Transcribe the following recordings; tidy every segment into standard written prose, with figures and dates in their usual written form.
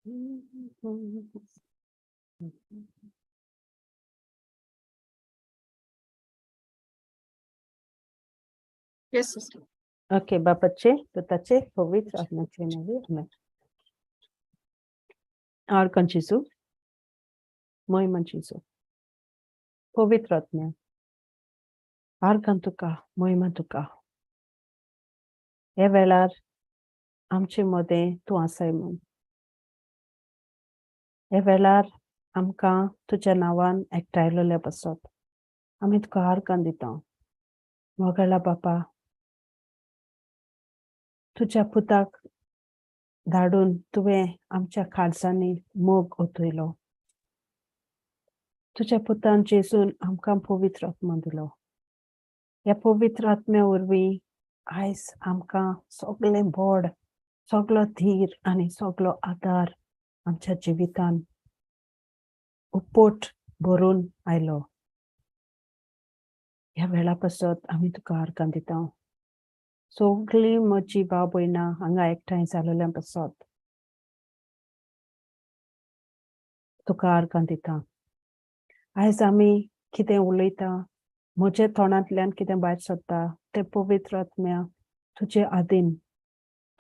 Yes, sister. Okay, Bapache, Tutache, Pavitra Atmache Navi, Amen. Arkan Jesu, Moiman Jesu, Pavitra Atma, Arkan Tuka, Moiman Tuka. Evelar, Amchem Mode, Tu Asaimon. Evelar, Amka, Tuja Navan, Ektailo Lebasot. Amit Tuka Arkan Ditan. Mogala Papa. तुझ्या पुताक धाडून तुवें आमच्या खालसांनी मोग ओतयलो. तुझ्या पुतान जेजून आमकां पवित्र आत्मा दिलो. ह्या पवित्र आत्म्या वरवीं आयज आमकां सगळें बोड, सगळो धीर आनी सगळो आदार आमच्या जिवितान उपोट भरून आयलो. ह्या वेळा पासत आमी तुका आर्गां दिता. सगळीं म्हजी भाव भयणां हांगा एकठांय जाल्ल्या पासत तुका आर्गां दिता. आयज आमी कितें उलयता, म्हज्या तोंडांतल्यान कितें भायर सरता तें पवित्र आत्म्या तुजे आदीन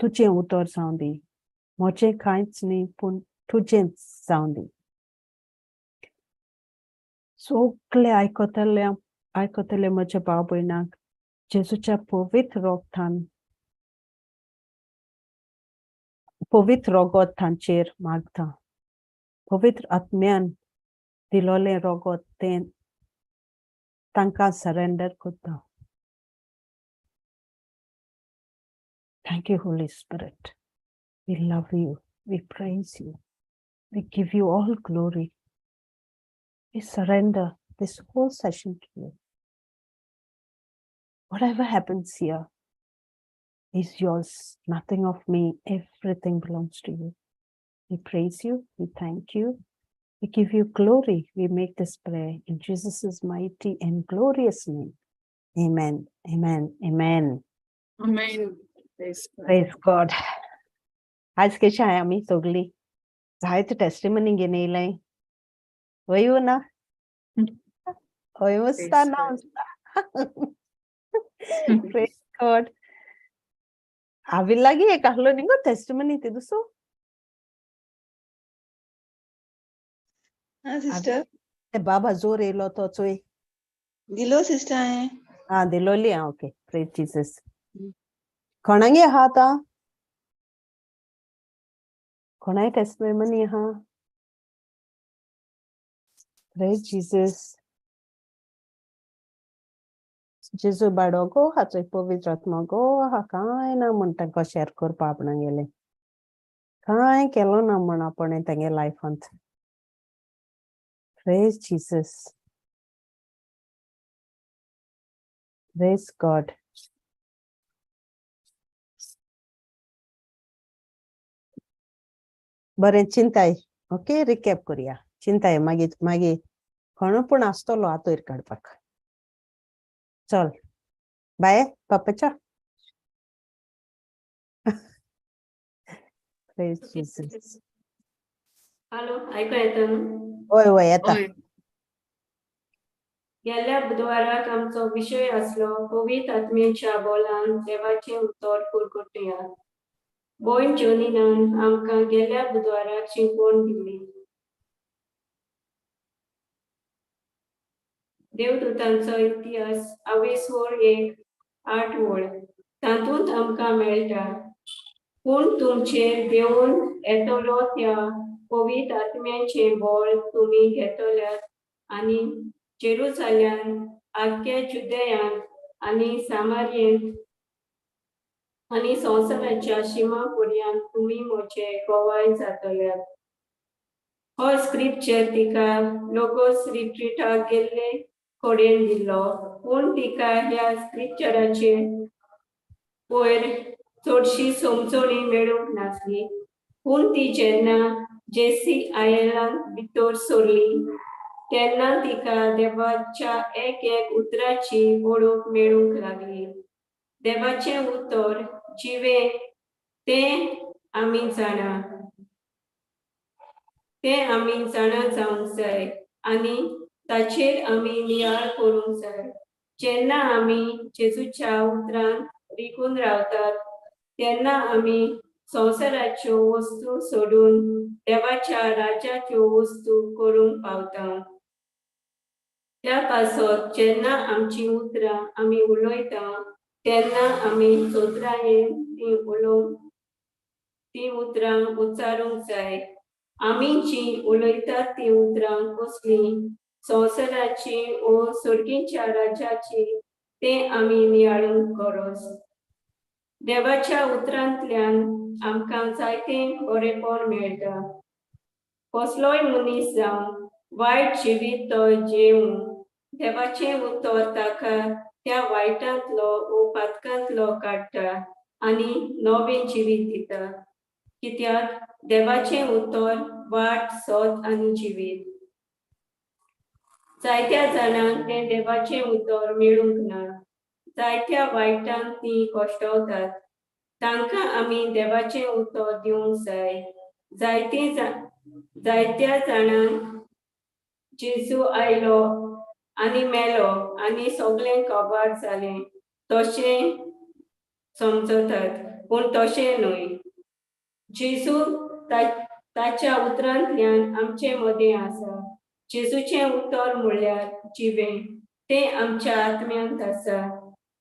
तुजें उतर जावं दी. म्हजें कांयच न्ही पूण तुजेंच जावं दी. सगळे आयकतले म्हज्या भाव भयणांक जेजूच्या पवित्र रोगतान पवित्र रोगोत तांचेर मागता. पवित्र आत्म्यान दिलोलें रोगोत तें तांकां सरेंडर करता. Thank you, Holy Spirit. We love you. We praise you. We give you all glory. We surrender this whole session to you. Whatever happens here is yours. Nothing of me. Everything belongs to you. We praise you. We thank you. We give you glory. We make this prayer in Jesus' mighty and glorious name. Amen. Amen. Amen. Amen. Praise God. आज कशा आहे आम्ही सगळी जायत testimony घेऊन येयलाय. वयू ना वयता ना Praise God. हांवें लागीं एक आहलो न्ही गो टेस्टिमनी ते दुसो. सिस्टर ते बाबा जोर येयलो तो चोय दिलो सिस्टर आहे. हा दिलोली हा ओके. Praise Jesus. कोणागे आहा आतां? कोणाय टेस्टिमनी आहा? Praise Jesus. जेजू बाडो गो हाचो पवित्र आत्मा गो आहा कांय ना म्हण तांकां शेअर करपा आपणाक गेलें. कांय केलो ना म्हण आपण तेंगे लायफांत. Praise Jesus. Praise God. बरें चिंताय. ओके रिकॅप करुया. चिंताय मागीर कोण पूण आसतलो आतोयर काडपाक. चल बाय पापाच्या. Praise Jesus. हॅलो ऐकू येतं ना? होय होय येता. गेल्या बुधवाराक आमचो विशय आसलो पवित्र आत्म्याच्या बोलान देवाचें उतर पुरगुटया. भोइन जोनिनान आमकां गेल्या बुधवाराक शिकवण दिली. देवदूतांचो इतिहास 28:8 तातूंत आमकां मेळटा. पूण तुमचेर देंवन येतलो त्या पवित्र आत्म्याचें बळ तुमी घेतल्यात आनी जेरुसलेमान आख्या जुदेयांत आनी सामारियेंत आनी संवसाराच्या शिमा पर्यंत तुमी म्हजे गवाय जातल्यात. हो स्क्रिप्चर तिका लोगोस रिट्रीटाक गेल्ले कडेन दिल्लो. पूण तिका ह्या स्क्रिप्चराचे वयर चडशी समजणी मेळूंक नासली. पूण ती जेन्ना जेसी आयलांत भितर सरली तेन्ना तिका देवाच्या एक उतराची वळख मेळूंक लागली. देवाचें उतर जिवे तें आमी जाणा. ते आमी जाणा जावंक जाय आनी ताचेर आमी नियाळ करूंक जाय. जेन्ना आमी जेजूच्या उतरांत रिकून रावतात तेन्ना आमी संवसाराच्यो वस्तू सोडून देवाच्या राज्याच्यो वस्तू करूंक पावता. त्या पासत जेन्ना आमची उतरां आमी उलयता तेन्ना आमी सोत्रायेन ती उतरां उच्चारूंक जाय. आमी जी उलयतात ती उतरां कसली संवसाराची ओ सर्गीच्या राज्याची ते आमी नियाळूंक गरज. देवाच्या उतरांतल्यान आमकां जायतें बरेपण मेळटा. कसलोय मनीस जावं वायट जिवीत तो जियेवं देवाचें उतर ताका त्या वायटांतलो वो पातकांतलो काडटा आनी नवें जिवीत दिता. कित्याक देवाचें उतर वाट सत आनी जिवीत. जायत्या जाणांक तें देवाचें उतर मेळूंक ना. जायत्या वायटांत ती कश्टावतात. तांकां आमी देवाचें उतर दिवंक जाय. जायत्या जाणांक जेजू आयलो आनी मेलो आनी सगळें काबार जालें तशें समजतात, पूण तशें न्हय. जेजू ताच्या उतरांतल्यान आमचे मदें आसा. जेजूचें उतर म्हणल्यार जिवें. तें आमच्या आत्म्यांत आसा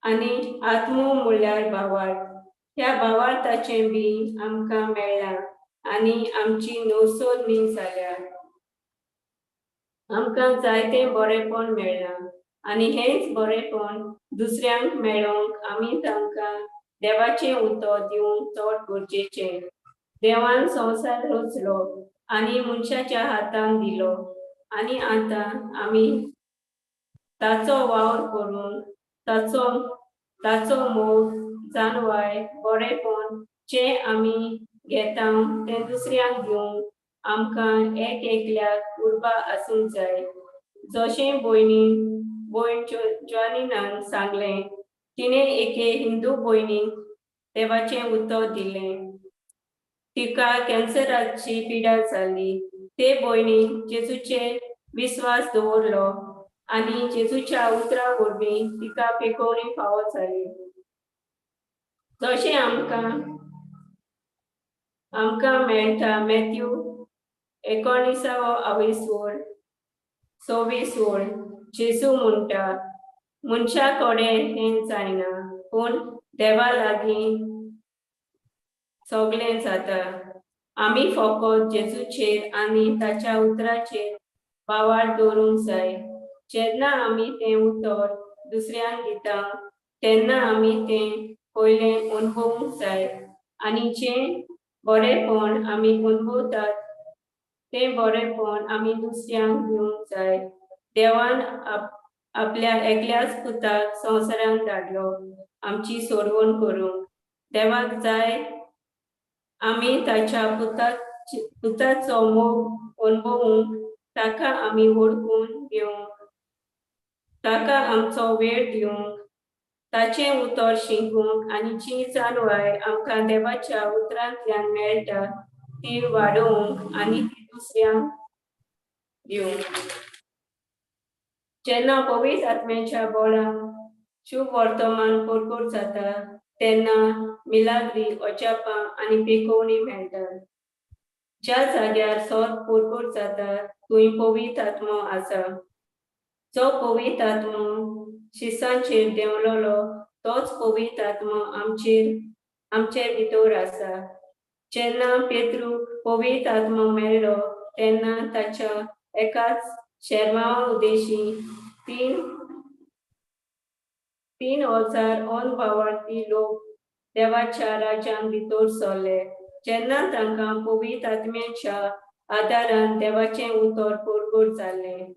आनी आत्मो म्हणल्यार भावार्थ. ह्या भावार्थाचें बी आमकां मेळ्ळां आनी आमची नवसोदणी जाल्या. आमकां जायतें बरेपण मेळ्ळां आनी हेंच बरेपण दुसऱ्यांक मेळोवंक आमी तांकां देवाचें उतर दिवंक चड गरजेचें. देवान संवसार रचलो आनी मनशाच्या हातान दिलो आनी आतां आमी ताचो वावर करून ताचो मोग जाणवाय बरेपण जें आमी घेता तें दुसऱ्यांक दिवंक आमकां एक एकल्याक उर्बा आसूंक जाय. जशें भोयण ज्वानिनान सांगलें, तिणें एके हिंदू भयणीक देवाचें उतर दिलें. तिका कॅन्सराची पिडा जाली. ते भयणीन जेजूचेर विस्वास दवरलो आनी जेजूच्या उतरां वरवीं तिका पेखोवणी फावो जाली. जशें आमकां मेळटा मॅथ्यू 19:26 जेजू म्हणटा, मनशा कडेन हें जायना पूण देवा लागीं सगळें जाता. आमी फकत जेजूचेर आनी ताच्या उतराचेर बावार दवरूंक जाय. जेन्ना आमी तें उतर दुसऱ्यांक दिता तेन्ना आमी तें पयलें अणभवूंक जाय आनी जें बरेपण आमी अणभवतात तें बरेपण आमी दुसऱ्यांक दिवंक जाय. देवान आपल्या एकल्याच पुताक संवसारांत धाडलो आमची सोडवण करूंक. देवाक जाय आमी ताच्या पुताचो मोग अणभवूंक, ताका आमी वळखून घेवंक, ताका आमचो वेळ दिवंक, ताचें उतर शिकूंक आनी जी जाणवाय आमकां देवाच्या उतरांतल्यान मेळटा ती वाडोवंक आनी ती दुसऱ्यांक दिवंक. जेन्ना पवित्र आत्म्याच्या बळान शुभ वर्तमान परगट जाता तेन्ना मिलाग्री, अजापां आनी पेखोवणी मेळटात. ज्या जाग्यार सत परगट जाता थंय पवित्र आत्मो आसा. जो पवित्र आत्मो शिसांचेर देंवलोलो तोच पवित्र आत्मो आमचे भितर आसा. जेन्ना पेद्रूक पवित्र आत्मो मेळ्ळो तेन्ना ताच्या एकाच शेरवां उदेशी 3,000 अनभावार्थी लोक देवाच्या राज्यान भितर सरले. जेन्ना तांकां पवित्र आत्म्याच्या आदारान देवाचें उतर परगट जालें.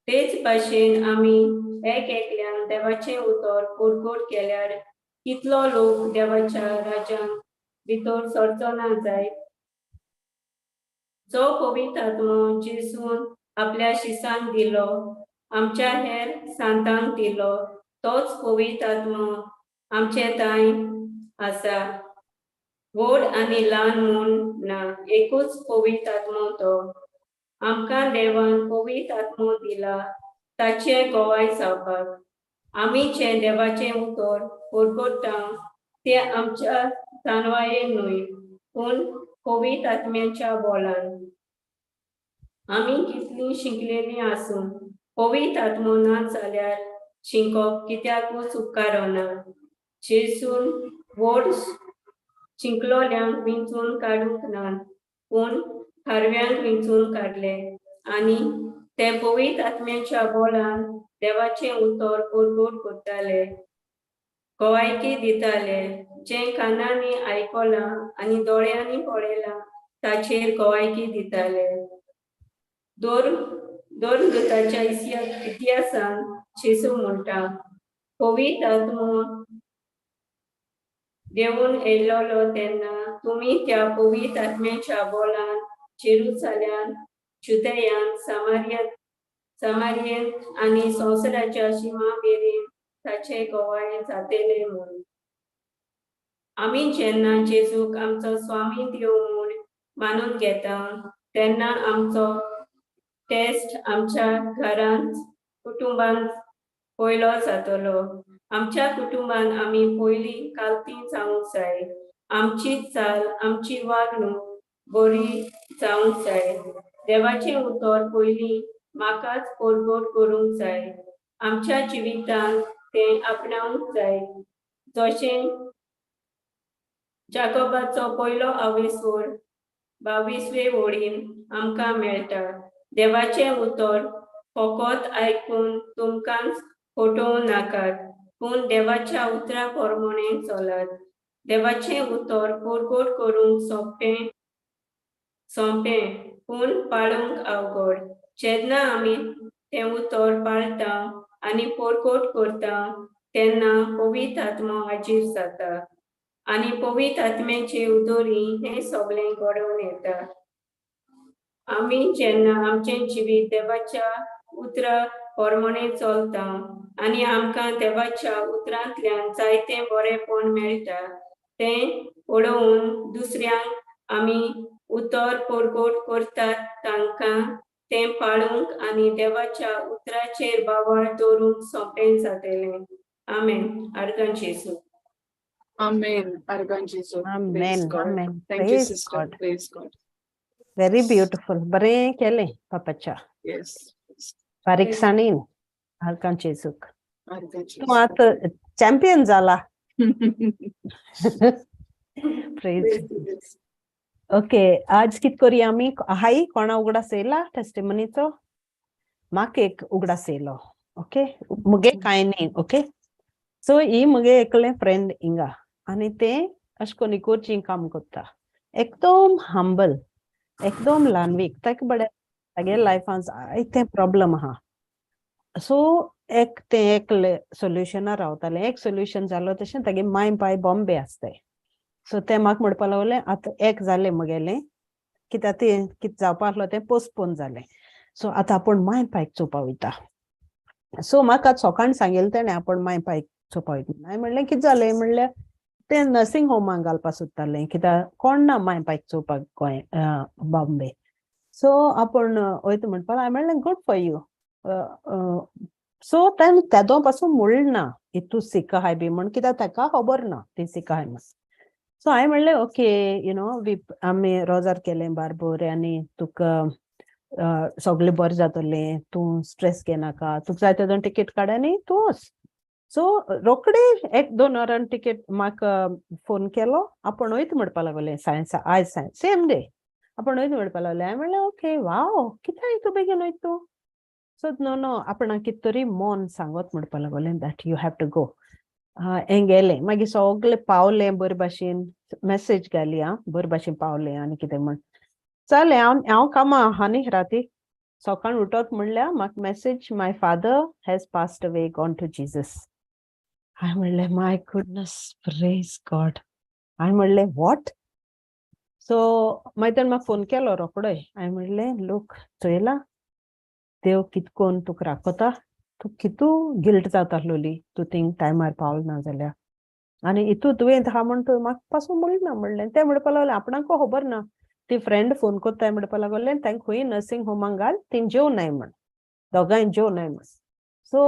तेच भाशेन आमी एक एकल्यान देवाचें उतर परगट केल्यार कितलो लोक देवाच्या राज्यान भितर सरचो ना जायत. जो पवित्र आत्मो जेजून आपल्या शिसांक दिलो, आमच्या हेर सांतांक दिलो, तोच पवित्र आत्मो आमचे तांय आसा. व्हड आनी ल्हान म्हूण ना, एकूच पवित्र आत्मो तो. आमकां देवान पवित्र आत्मो दिला ताचे गोवाय जावपाक. आमी जे देवाचें उतर परगट्टा ते आमच्या जानवायेन न्हय, पूण पवित्र आत्म्याच्या बोलान. आमी कितलीं शिकलेलीं आसूं, पवित्र आत्मो ना जाल्यार शिंकोप कित्याकूच उपकारो ना. जेजून व्हड शिंकलोल्यांक विंचून काडूंक ना, पूण खारव्यांक विंचून काडले आनी ते पवित्र आत्म्याच्या बोलान देवाचें उतर परगट करताले, गोवायकी दिताले. जे कानांनी आयकलां आनी दोळ्यांनी पळयलां ताचेर गोवायकी दिताले. दोरगताच्या इतिहासान जेजू म्हणटा, पवित्र आत्मो देऊन येयलोलो तेन्ना तुमी त्या पवित्र आत्म्याच्या बोलान जेरुसलेम, जुदेयान, सामारियेन आनी संवसाराच्या शिमा मेरेन ताचे गोवाय जातले म्हूण. आमी जेन्ना जेजूक आमचो स्वामी देव म्हूण मानून घेता तेन्ना आमचो टेस्ट आमच्या घरांत कुटुंबांत पयलो जातलो. आमच्या कुटुंबान आमी पयलीं कालतीं जावंक जाय. आमची चाल, आमची वागणूक बरी जावंक जाय. देवाचें उतर पयलीं म्हाकाच परगट करूंक जाय. आमच्या जिवितांत तें आपणावंक जाय. जशें जाकोबाचो पयलो आवेसोर 22वे वळीन आमकां मेळटा. देवाचें उतर फकत आयकून तुमकांच फटोवं नाकात, पूण देवाच्या उतरा प्रमाणें चलात. देवाचें उतर परगट करूंक सोंपें, पूण पाळूंक अवघड. जेन्ना आमी तें उतर पाळटा आनी परगट करता तेन्ना पवित्र आत्मो हाजीर जाता आनी पवित्र आत्म्याचे उतोरी हें सगळें घडोवन येता. आमी जेन्ना आमचें जिवीत देवाच्या उतरा प्रमाणें चलता आनी आमकां देवाच्या उतरांतल्यान जायतें बरेंपण मेळटा तें पळोवन दुसऱ्यांक आमी उतर परगट करतात तांकां तें पाळूंक आनी देवाच्या उतराचेर बावर दवरूंक सोंपें जातलें. आमेन. आर्गां जेजू. Amen. Argan Jesu. Amen. Praise God. Amen. Thank you, Praise sister. God. Praise God. Very beautiful. बरें केलें पापाच्या. Yes. बारीकसाणीन आर्कान जेजूक. Argan तूं Jesu. आतां चॅम्पियन जाला. Praise. Praise God. ओके, आज कित करी आमी हाय कोणा उगडास येयला टेस्टिमनीचो? म्हाका एक उगडास येयलो. ओके, मुगे कांय न्ही. ओके, सो ही मुगे एकलें फ्रेंड हिंगा आनी तें अशें करून इकोरची काम करता. एकदम हंबल, एकदम ल्हानवीक. ताका बडें तागे लायफान जायते प्रॉब्लेम आहा. सो एक सोल्युशनार रावतालें. एक सोल्युशन जालो तशें तागे माय बाय बॉम्बे आसताय. सो तें म्हाका म्हणपा लागलें आतां एक जालें म्हगेलें, कित्याक तें कितें जावपा आसलो तें पोस्टपोन जालें. सो आतां आपूण माय पायक चोवपा वयता. सो म्हाका सोकाण सांगलें तेणें आपूण माय पायक चोवपा वयता. हांवें म्हणलें कितें जालें? म्हणल्यार तें नर्सींग होमान घालपा सोदतालें, कित्याक कोण ना माय पायक चोवपाक गोंय बॉम्बे. सो आपूण वयता म्हणपा हांवें म्हणलें गूड फॉर यू. सो तें तेदो पासून म्हणलें ना हितू सिक आहाय बी म्हण, कित्याक ताका खबर ना ती सिक आहाय म्हण. सो हांवें म्हणलें ओके, यू नो आमी रोजार केलें बारबोर आनी तुका सगळें बरें जातलें, तूं स्ट्रेस घेनाका, तुका जाय तेदो टिकेट काड आनी तूं वच. सो रोखडे 1-2 वरान टिकेट म्हाका फोन केलो. आपूण वयता म्हणपा लागलें आयज सायन्स सेम डे आपूण वयता म्हणपा लागलें. हांवें म्हणलें ओके वाव, कित्याक तूं बेगीन वयता तूं? सो नो आपणाक कितें तरी मोन सांगत म्हणपा लागलें that you have to go. हें गेलें, मागीर सगळें पावलें बरे भाशेन, मेसेज घाली आं बरे भाशेन पावलें आनी कितें म्हण. जालें हांव कामां आहा न्ही राती. सकाळ उठोत म्हणल्यार म्हाका message, my father has passed away, gone to Jesus. हांवें म्हणलें माय गुडनस, प्रेज गॉड. हांवें म्हणलें वॉट? सो मागीर तेणें म्हाका फोन केलो रोखडोय. हांवें म्हणलें लोक चोयलां देव कितकोन तुका राखता, तूं कितू गिल्ट जाता आसलोली तूं थिंग टायमार पावलो ना जाल्यार. आणि इतू दुयेंत हा म्हणतो म्हाका पासून म्हणना म्हणलें तें म्हणपाक लागलें आपणाक खबर ना ती फ्रेंड फोन कोत्ताय म्हणपाक लागलें तांकां खंय नर्सिंग होमाक घाल तीं जेवनाय म्हण दोगांय जेवनाय म्हण सो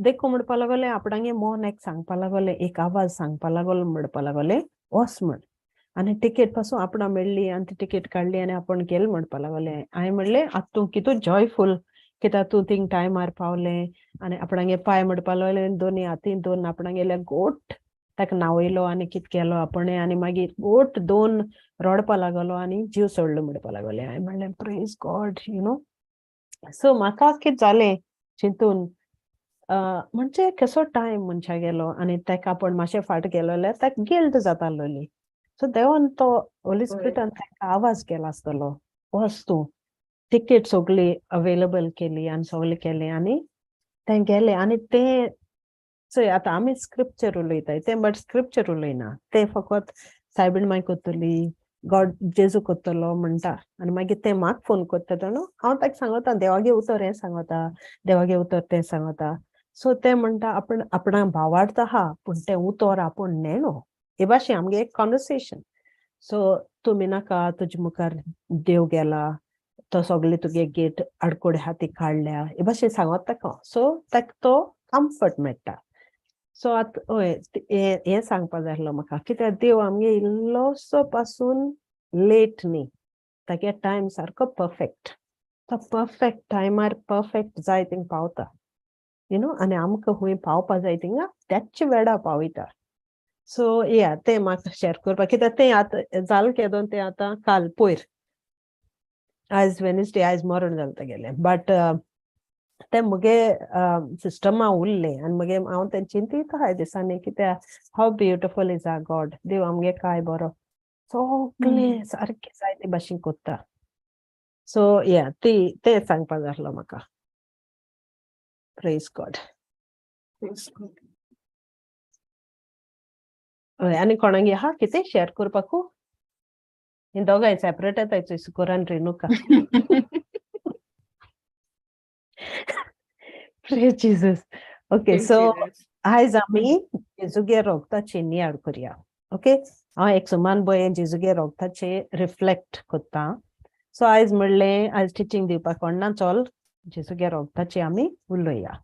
देखो म्हणपाक लागलें आपणागे मोन एक सांगपाक लागलें एक आवाज सांगपाक लागलो म्हणपाक लागलें वच म्हण आनी टिकेट पासून आपणा मेळ्ळी आनी ती टिकेट काडली आनी आपण गेलें म्हणपाक लागलें हांवें म्हणलें आतां तूं कितू जॉयफूल कित्याक तूं थिंग टायमार पावलें आनी आपणागे पांय म्हणपाक लागलें दोनी हातीन दोन आपणागेले गोट ताका न्हावयलो आनी कितें केलो आपणें आनी मागीर गोट दोन रडपाक लागलो आनी जीव सोडलो म्हणपाक लागलें हांवें म्हणलें praise God you know so म्हाका कितें जालें चिंतून म्हणजे कसो टायम मनशा गेलो आनी ताका आपण मातशें फाट गेलो जाल्यार ताका गिल्ट जातालोली सो देवान तो होली स्पिरिटान ताका आवाज केलो आसतलो वच तूं टिकेट सगळी अवेलेबल केली आनी सगळें केलें आनी ते गेले आनी ते चोय आतां आमी स्क्रिप्चर उलयताय ते बट स्क्रिप्चर उलयना ते फकत सायबीण माय कोत्तली गॉड जेजू कोत्तलो म्हणटा आनी मागीर ते म्हाका फोन कोत्ता न्हू हांव ताका सांगता देवागे उतर हें सांगता देवागे उतर तें सांगता सो ते म्हणटा आपणाक भावार्थ आहा पूण तें उतर आपूण नेणो हे भाशेन आमगे एक कॉन्वर्सेशन सो तुमी नाका तुजे मुखार देव गेला तो सगळे तुगे गेट आडकोडे हाती काडल्या हे भाशेन सांगत ताका सो ताका तो कम्फर्ट मेळटा सो आतां हय हें सांगपा जाय आसलो म्हाका कित्याक देव आमगे इल्लोसो पासून लेट न्ही तागे टायम सारको परफेक्ट तो परफेक्ट टायमार परफेक्ट जाय थिंग पावता यू नो आनी आमकां खूंय पावपा जाय थिंगा त्याच वेळा पावयता सो या तें म्हाका शेअर करपाक कित्याक तें आतां जालें केदोन तें आतां काल पयर आयज वेनसडे आयज मरण जालें तेगेलें बट ते मुगे सिस्टमा उरलें आनी मुगे हांव तें चिंतीत आहाय दिसांनी कित्याक हाव ब्युटिफूल इज आवर गॉड देव आमगे काय बरो सगळें सारकें जाय ते भाशेन कोत्ता सो या तें सांगपा जाय आसलो म्हाका प्रेज गॉड हय आनी कोणागे आहा कितें शेअर करपाकू ही दोगांय सेपरेट येताय चोय सुकोरान Renuka praise Jesus okay so आयज आमी जेजूगे रोगताची नियाळ करया ओके हांव एक सुमान बोये जेजूगे रोगताचे रिफ्लेक्ट कोत्ता सो आयज म्हणलें आयज टिचींग दिवपाक कोणना चल जेजूगे रोगताचे आमी उलोया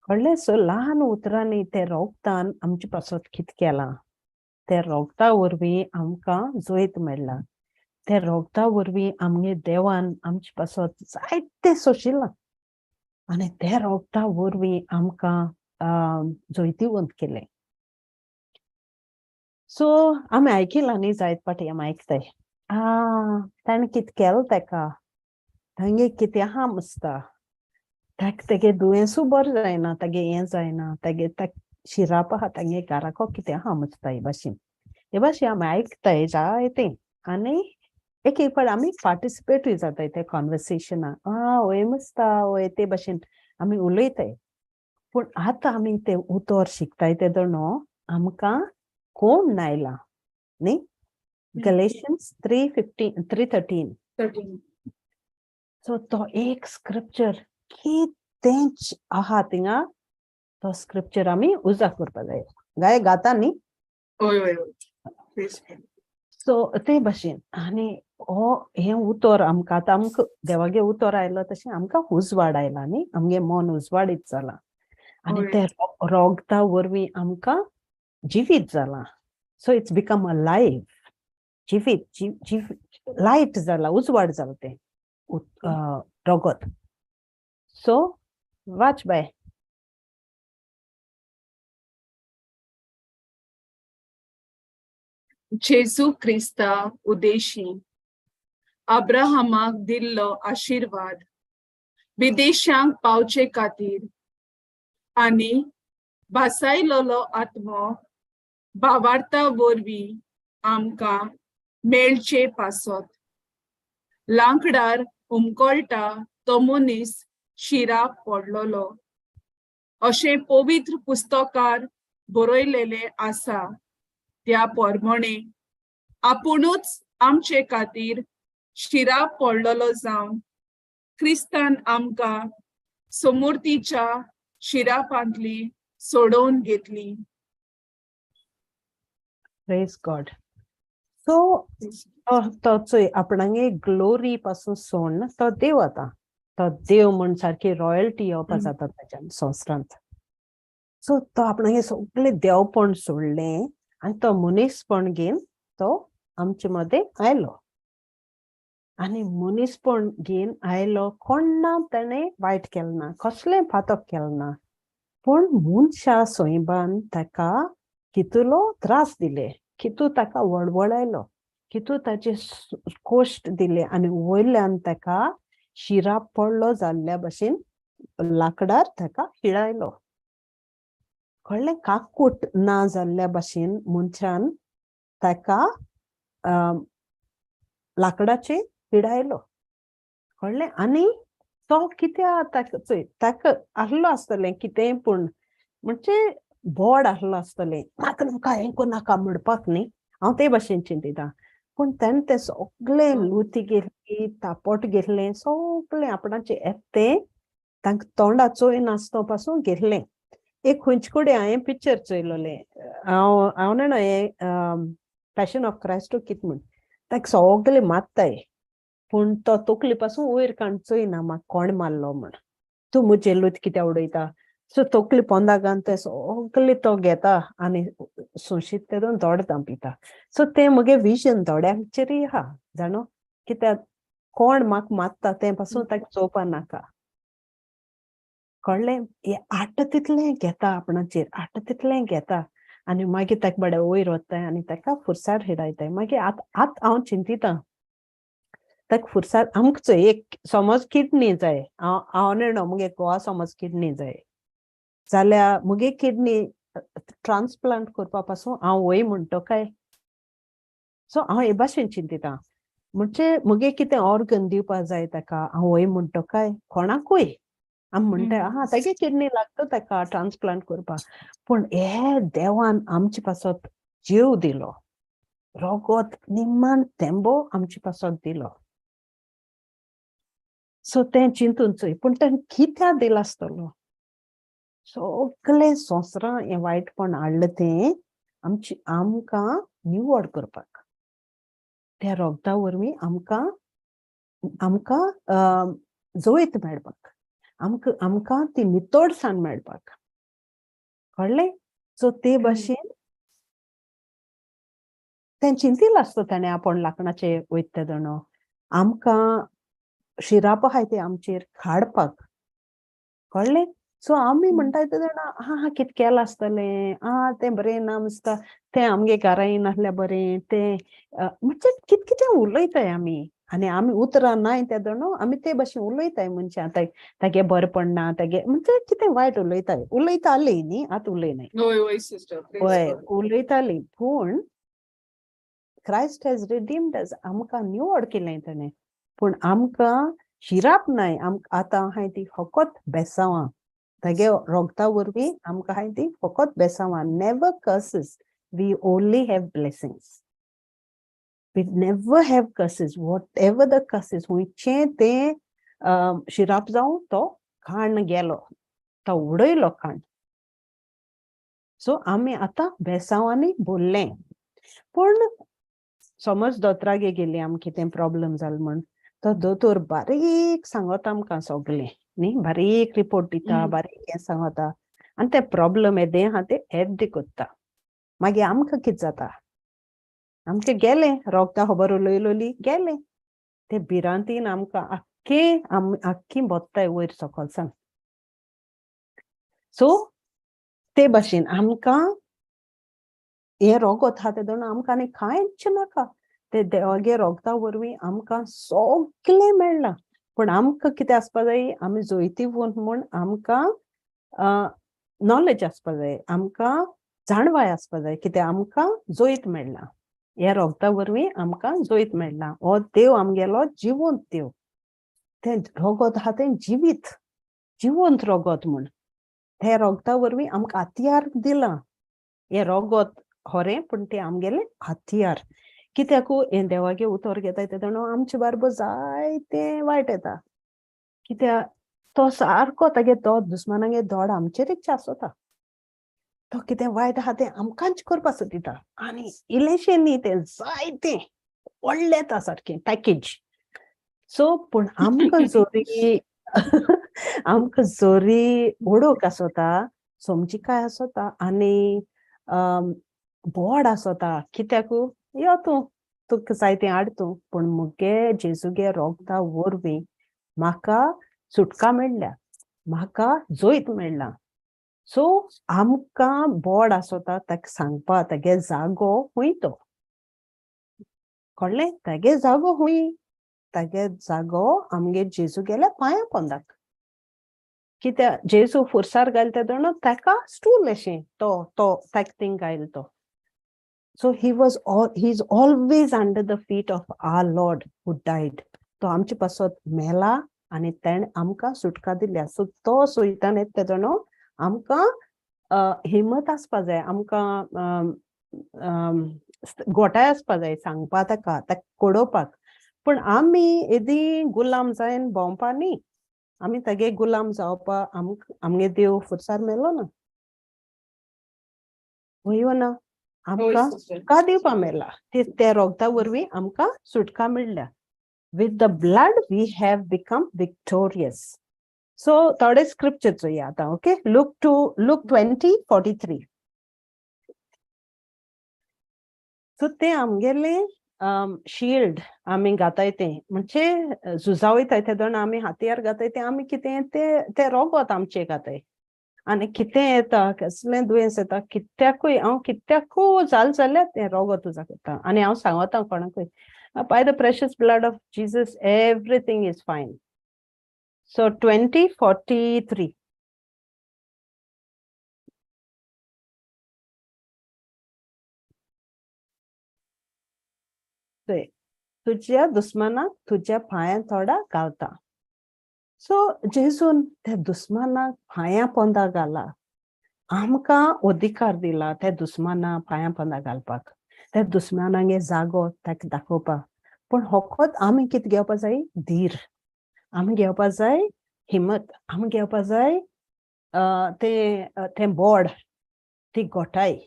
कळ्ळें सो ल्हान उतरांनी ते रोगतान आमचे पासत कितें केलां ते रोगता वरवीं आमकां जोयत मेळ्ळा ते रोगता वरवीं आमगे देवान आमचे पासत जायते सोशिल्लां आनी ते रोगता वरवीं आमकां जोयतीवंत केलें सो आमी आयकिलां न्ही जायत पाटी आमी आयकताय ताणें कितें केलें ताका तांगे कितें आहा मसता ताका तेगे दुयेंसू बरें जायना तेगे हें जायना तेगे शिराप आहा तेगे घाराको कितें आहा मसता हे भाशेन आमी आयकताय जायतें आनी एक पाट आमी पार्टिसिपेटूय जाताय ते कॉन्वर्सेशना वय मसता वय ते भाशेन आमी उलयताय पूण आतां आमी ते उतर शिकताय तेदो न्हू आमकां कोण नायला न्ही गलेशियन्स 3:13 सो तो एक स्क्रिप्चर कितेंच आहा थिंगा तो स्क्रिप्चर आमी उजा करपा जाय गाय गाता न्ही सो ते भाशेन आनी हो हें उतर आमकां आतां आमकां देवागे उतर आयलो तशें आमकां उजवाड आयला न्ही आमगे मन उजवाडीत जाला आनी ते रोगता वरवीं आमकां जिवीत जाला so it's become a life जिवीत लायट जाला उजवाड जाला तें रोगत सो वाच बाय जेजू क्रिस्ता उदेशी अब्राहमाक दिल्लो आशीर्वाद विदेशांक पावचे खातीर आनी भासायलोलो आत्मो भावार्था वरवीं आमकां मेळचे पासत लांकडार उमकोळटा तो मनीस शिराक पडलोलो अशें पवित्र पुस्तकार बरयलेले आसा त्या पोरमोणे आपुणूच आमचे खातीर शिराक पडलोलो जावन क्रिस्तान आमकां समूर्तीच्या शिरापांतली सोडोवन घेतली प्रेज गॉड. सो तो चोय आपणांगे ग्लोरी पासून सोडून तो देव आता. तो देव म्हण सारखी रॉयल्टी येवपा जाता त्याच्यान संवसारांत. सो तो आपणांगे सगळे देवपण सोडलें आनी तो मनीसपण घेवन तो आमचे मध्ये आयलो. आनी मनीसपण घेवन आयलो. कोणा ताणें वायट केलें ना, कसलें पातक केलें ना. पूण मनशा सोयबान ताका कितलो त्रास दिले, कितू ताका वळवळायलो, कितू ताचे कोश्ट दिले आनी वयल्यान ताका शिराप पडलो जाल्ल्या भशेन लाकडार ताका हिळायलो. कळ्ळें? काकूट ना जाल्ल्या भशेन मनशान ताका लाकडाचेर हिडायलो. कळ्ळें? आनी तो कित्याक ताका आहलो आसतलें कितेंय पूण म्हणजे बोड आहलो आसतलें. म्हाका नाका हें कोनाका म्हणपाक न्ही, हांव ते भशेन चिंतिता. पूण ताणें तें सगळें लुती घेतली, तापट घेतलें, सगळें आपणाचें येतें तांकां तोंडा चोय नासतो पासून घेतलें. एक खंयचे कडेन हांवें पिक्चर चोयलोलें. हांव जाणा हें पॅशन ऑफ क्रायस्टू कितें म्हण. ताका सगळे मारताय पूण तो तकली पासून वयर काण चोयना म्हाका कोण मारलो म्हण. तूं म्हजे लूत कित्या उडयता. सो तकली पोंदा घालन ते सगळे तो घेता आनी सुशीत तेदून दोड दांपिता. सो तें म्हगे विजन दोड्यांचेरय आहा जाणो. कित्याक कोण म्हाका मारता तें पासून ताका चोवपा नाका. कळ्ळें? हें आट तितलें घेता आपणाचेर, आट तितलें घेता आनी मागीर ताका बाबड्या वयर वताय आनी ताका फुरसार हिडायताय. मागीर आतां हांव चिंतितां ताका फुरसार आमकां एक समज किडनी जाय. हांव न्हय मुगे घोवा समज किडनी जाय जाल्यार मुगे किडनी ट्रान्सप्लांट करपा पासून हांव वय म्हणटो काय. सो हांव हे भाशेन चिंतितां. म्हणजे मुगे कितें ऑर्गन दिवपा जाय ताका हांव वय म्हणटो काय कोणाकूय. आमी म्हणटाय आहा तेगे किडनी लागता ताका ट्रान्सप्लांट करपाक. पूण हे देवान आमचे पासत जीव दिलो. रोगोत निम्मान थेंबो आमचे पासत दिलो. सो तें चिंतून चोय. पूण तें कित्याक दिला आसतलो. सगळे संवसारां हें वायटपण हाडलें तें आमकां निवड करपाक. त्या रोगता वरवीं आमकां जोयत मेळपाक, आमकां ती नितोडसाण मेळपाक. कळ्ळें? सो ते भाशेन तें चिंतिल्लो आसता ताणें आपूण लाकडाचेर वयता जाणो. आमकां शिराप आहाय ते आमचेर काडपाक. कळ्ळें? सो आमी म्हणटाय ते जाणा कितें केलां आसतलें, तें बरें ना दिसता, तें आमगे घरा येयनासल्यार बरें, तें म्हणजे कितें उलयताय आमी. आनी आमी उतरां नाय ते जाणो आमी ते भाशेन उलयताय मनशां. तेगे बरें पडना, तेगे म्हणजे कितें वायट उलयताय. उलयतालीं न्ही, आतां उलयनाय. हय उलयतालीं. पूण क्रायस्ट हॅज रिडीम्ड अस. आमकां निवड केलें ताणें. पूण आमकां शिराप नाय. आतां हाय ती फकत बेसांवां. तेगे रोगता वरवीं आमकां हाय ती फकत बेसांवां. Never curses. We only have blessings. We never have curses. Whatever the curses हुंयचें तें शिराप जावं तो खाण गेलो, तो उडयलो खाण. सो आमी आतां बेसांवांनी भरलें. पूण समज दोतोरागे गेलीं आमकां कितें प्रॉब्लेम जालें म्हण, तो दोतोर बारीक सांगता आमकां सगलें न्ही. बारीक रिपोर्ट दिता, बारीक हें सांगता आनी ते प्रॉब्लेम येदें आहा तें येद्द कोत्ता. मागीर आमकां कितें जाता? आमकां गेलें रोगता खबर उलयलोली गेलें. ते भिरांतीन आमकां आख्खी बोत्ताय वयर सकयल सावन. सो ते भाशेन आमकां हें रोगोत आहा तें जाणा आमकां आनी कांयच नाका. ते देवागे रोगता वरवीं आमकां सगलें मेळ्ळां. पूण आमकां कितें आसपा जाय? आमी जोयती म्हूण आमकां नॉलेज आसपा जाय, आमकां जाणवाय आसपा जाय. कित्याक आमकां जोयत मेळ्ळां. ह्या रोगता वरवीं आमकां जोयत मेळ्ळां. हो देव आमगेलो जिवंत देव. तें रोगोत आहा तें जिवंत रोगोत म्हूण. हे रोगता वरवीं आमकां हातियार दिलां. हें रोगोत खरें पूण तें आमगेलें हातियार. कित्याकू हें देवागे उतर घेताय ते जाणो आमचे बारबर जायतें वायट येता. कित्याक तो सारको तेगे दोड दुस्मानागे दोड आमचेरच आसोता. तो कितें वायट आहा तें आमकांच करपा सोदिता आनी इल्लेशें न्ही तें जायतें व्हडलें येता सारकें पॅकेज. सो पूण आमकां जोरी आमकां जोरी ओडोक आसोता, समजिकाय आसोता आनी बोड आसोता. कित्याकू यो तूं तुका जाय तें हाड तूं. पूण मुगे जेजूगे रोगता वरवीं म्हाका सुटका मेळ्ळ्या, म्हाका जोयत मेळ्ळा. सो आमकां बोड आसोता ताका सांगपा तेगे जागो खूंय तो. कळ्ळें? तेगे जागो खूंय? तेगे जागो आमगे जेजूगेल्या पांयां पोंदाक. कित्याक जेजू फुरसार घालता तेदोण ताका स्टूल अशें तो ताका थिंग घायल तो. So he is always under the feet of our Lord who died. तो आमचे पासत मेला आनी तेण आमकां सुटका दिल्या. सो तो सोयतान येता तेदोण आमकां हिम्मत आसपा जाय, आमकां गोटाय आसपा जाय सांगपा ताका कोडोवपाक. पूण आमी एदी गुलाम जायन भोंवपा न्ही, आमी तेगे गुलाम जावपा आमगे देव फुरसार मेलो ना. वयो ना आमकां सुटका दिवपा मेला. ते रोगता वरवीं आमकां सुटका मेळ्ळ्या. With the blood we have become victorious. So थोडे स्क्रिप्चर चोया आतां. Okay, Luke 20:43. सो ते आमगेले शिल्ड आमी घाताय तें म्हणजे झुजावयताय तेदोण आमी हातयार घाताय तें आमी कितें ते रोगोत आमचे घाताय. आनी कितें येता, कसलें दुयेंस येता, कित्याकूय जाल जाल्यार तें रोगोत तुजा करता. आनी हांव सांगता कोणाकूय, by the precious blood of Jesus everything is fine. So 20:43. तुज्या दुस्मानाक तुज्या पांयां थोडा घालता. सो जेजून ते दुस्मानाक पांयां पोंदा घाला. आमकां अधिकार दिला ते दुस्माना पांयां पोंदा घालपाक, ते दुस्मानांगे जागो ताका दाखोवपाक. पूण होकोत आमी कितें घेवपा जाय? धीर. आमी घेवपा जाय हिम्मत. आमी घेवपा जाय तें बोड, ती गोटाय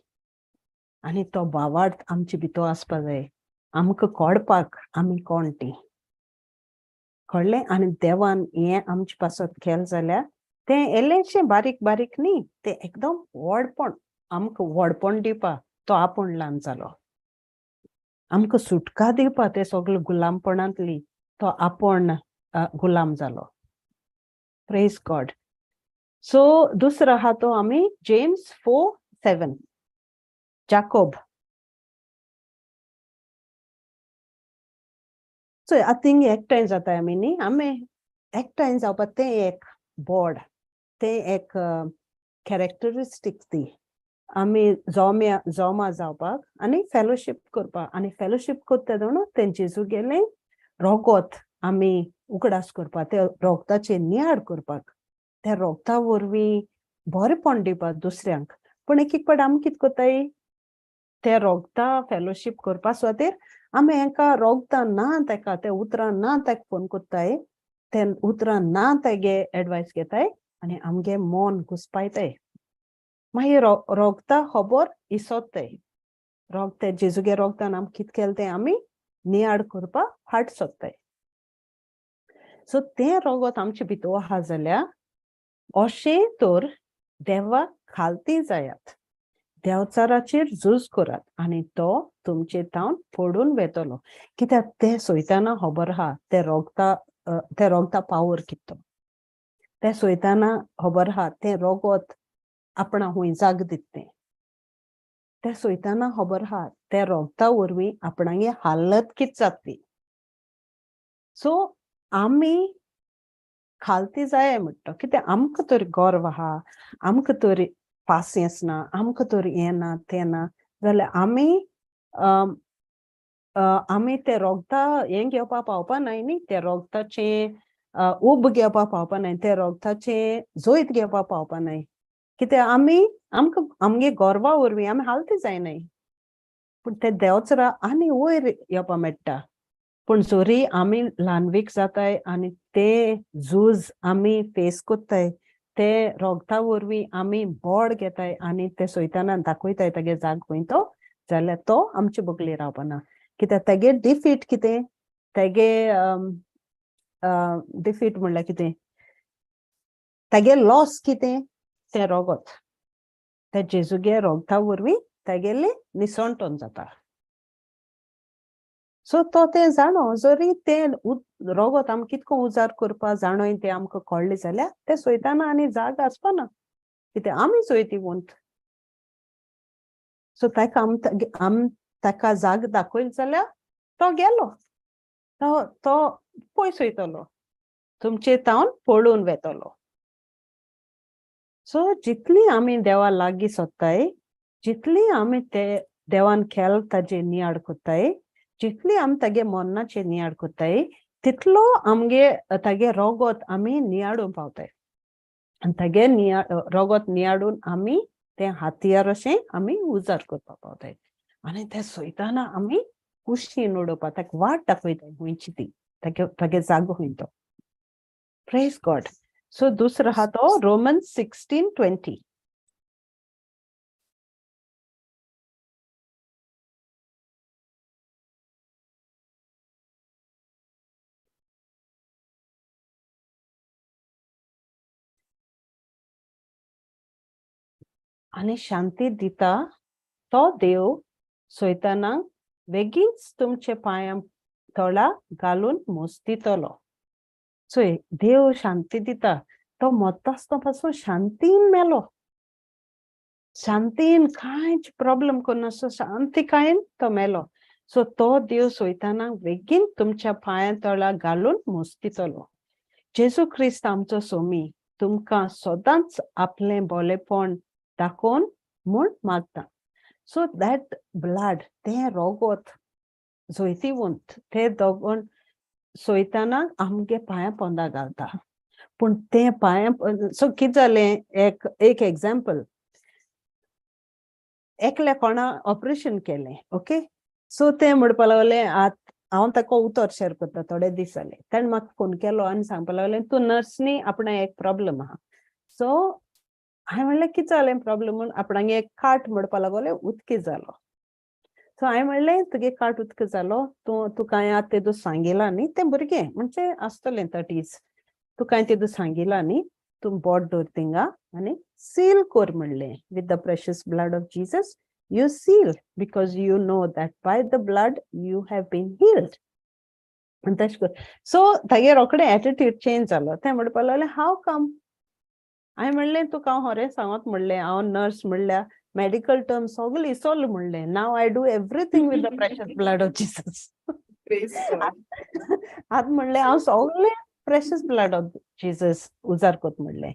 आनी तो बावार्थ आमचे भितर आसपा जाय. आमकां कोडपाक आमी कोण ती. कळ्ळें? आनी देवान हें आमचे पासत केलें जाल्यार तें इल्लेशें बारीक बारीक न्ही, तें एकदम व्हडपण आमकां व्हडपण दिवपा तो आपूण ल्हान जालो. आमकां सुटका दिवपा ते सगळे गुलामपणांतली तो आपूण गुलाम जालो. Praise God. सो दुसरो आहा तो आमी जेम्स 4:7. जाकोब. सो थिंग एकठांय जाताय आमी न्ही, आमी एकठांय जावपा तें एक बोड, तें एक कॅरेक्टरिस्टीक ती. आमी जोमा जावपाक आनी फेलोशीप करपाक. आनी फेलोशीप करता तेदोण तें जेजू गेलें रोगोत आमी उगडास करपाक, ते रोगताचे नियाड करपाक, त्या रोगता वरवीं बरेंपण दिवपाक दुसऱ्यांक. पूण एक पाट आमी कितें कोत्ताय, ते रोगता फेलोशीप करपा सुवातेर आमी हेंकां रोगता ना तेका, ते उतरां ना तेका फोन कोत्ताय, ते उतरां ना तेगे एडवायस घेताय आनी आमगे मोन घुस्पायताय. मागीर रोगता खबर इसोत्ताय. ते जेजूगे रोगतान आमी कितें केलें तें आमी नियाड करपा फाट सोत्ताय. सो तें रोगोत आमचे भितर आहा जाल्यार अशें तर देवाक खालती जायात, देवचाराचेर झूज करात आनी तो तुमचे तावन फोडून वेतलो. कित्याक ते सोयताना खबर आहा ते रोगता पावर कितो. ते सोयताना खबर आहा तें रोगोत आपणा हुंय जाग दितलें. ते सोयताना खबर आहा ते रोगता वरवीं आपणागे हालत कित जातली. सो आमी खालती जाय म्हणटा. कित्याक आमकां तरी गर्व आहा, आमकां तरी पासियन्स ना, आमकां तरी हें ना तें ना जाल्यार आमी ते रोगता हें घेवपा पावपा नाय न्ही, ते रोगताचें उब घेवपा पावपा नाय, ते रोगताचें जोयत घेवपा पावपा नाय. कित्याक आमकां आमगे गोरवा वरवीं आमी हालती जायनाय. पूण ते देंवचारा आनी वयर येवपा मेळटा. पूण जोरी आमी ल्हानवीक जाताय आनी ते झूज आमी फेस कोत्ताय, ते रोगता वरवीं आमी बोड घेताय आनी ते सैतानान दाखयताय तेगे जाग खंयतो जाल्यार तो आमचे बोगली रावपाना कित्याक तेगे डिफीट कितें तेगे डिफीट म्हणल्यार कितें तेगे लॉस कितें ते रोगोत ते जेजुगे रोगता वरवीं तेगेले निसंटोन जाता सो तो ते जाणो जरी ते रोगोत आमी कितको उजार करपा जाणोय ते आमकां कळ्ळें जाल्यार ते सैताना आनी जाग आसपाना कित्याक आमी चोयतीवंत सो ताका आम ताका जाग दाखयली जाल्यार तो गेलो तो पयस वयतलो तुमचे तावन पळून वेतलो सो जितली आमी देवा लागीं सोदताय जितली आमी ते देवान खेळ ताजे नियाड कोत्ताय जितली आमी तागे मोन्नाचे नियाड कोत्ताय तितलो आमगे तागे रोगोत आमी नियाडून पावताय आनी तागे रोगोत नियाडून आमी ते हातियार अशें आमी उजार करपा पावताय आनी ते सैताना आमी कुशीन उडोवपा ताका वाट दाखयताय हुंयची ती तागे जागो हुंय तो प्रेज गॉड सो दुसरो आहा तो रोमन्स 16:20 आनी शांती दिता तो देव सैतानाक बेगीनच तुमचे पांयां तळा घालून मोस्तितलो सो देव शांती दिता तो मोत्ता आसता पासून शांतीन मेलो शांतीन कांयच प्रॉब्लेम करना सो शांतिकायेन तो मेलो सो तो देव सैतानाक बेगीन तुमच्या पांयां तळा घालून मोस्तितलो जेजू ख्रिस्त आमचो सोमी तुमकां सदांच आपलें बोलेपण दाखोवन म्हूण मागता सो दॅट ब्लड ते रोगोत जोयतीवंत ते दोगोन सैतानाक आमगे पांयां पोंदा घालता पूण ते पांयां सो कितें जालें एक एग्जाम्पल एकल्या कोणा ऑपरेशन केलें ओके सो ते म्हणपा लागले हांव ताका उतर शेअर करता थोडे दीस जाले ताणें म्हाका फोन केलो आनी सांगपा लागलें तूं नर्सनी आपणा एक प्रॉब्लेम आहा सो हांवें म्हणलें कितें जालें प्रॉब्लेम म्हूण आपणागे एक काट म्हणपा लागले उदकी जालो सो हांवें म्हणलें तुगे काट उदक जालो तूं कांय आतां तेदू सांगिला न्ही तें भुरगें म्हणजे आसतलें 30s तूं कांय तेदू सांगिला न्ही तूं बोट दवर थिंगा आनी सील कोर म्हणलें with the precious blood of Jesus you seal because you know that by the blood you have been healed आनी तशें कर सो तागे रोखडें एटिट्यूड चेंज जालो तें म्हणपा लागलें हाव कम हांवें म्हणलें तुका हांव खरें सांगत म्हणलें हांव नर्स म्हणल्यार मेडिकल टर्म सगळी इसोल म्हणलें नाव I do everything with the precious blood of Jesus आतां म्हणलें हांव सगळें प्रेशियस ब्लड ऑफ जीसस उजार कोत म्हणलें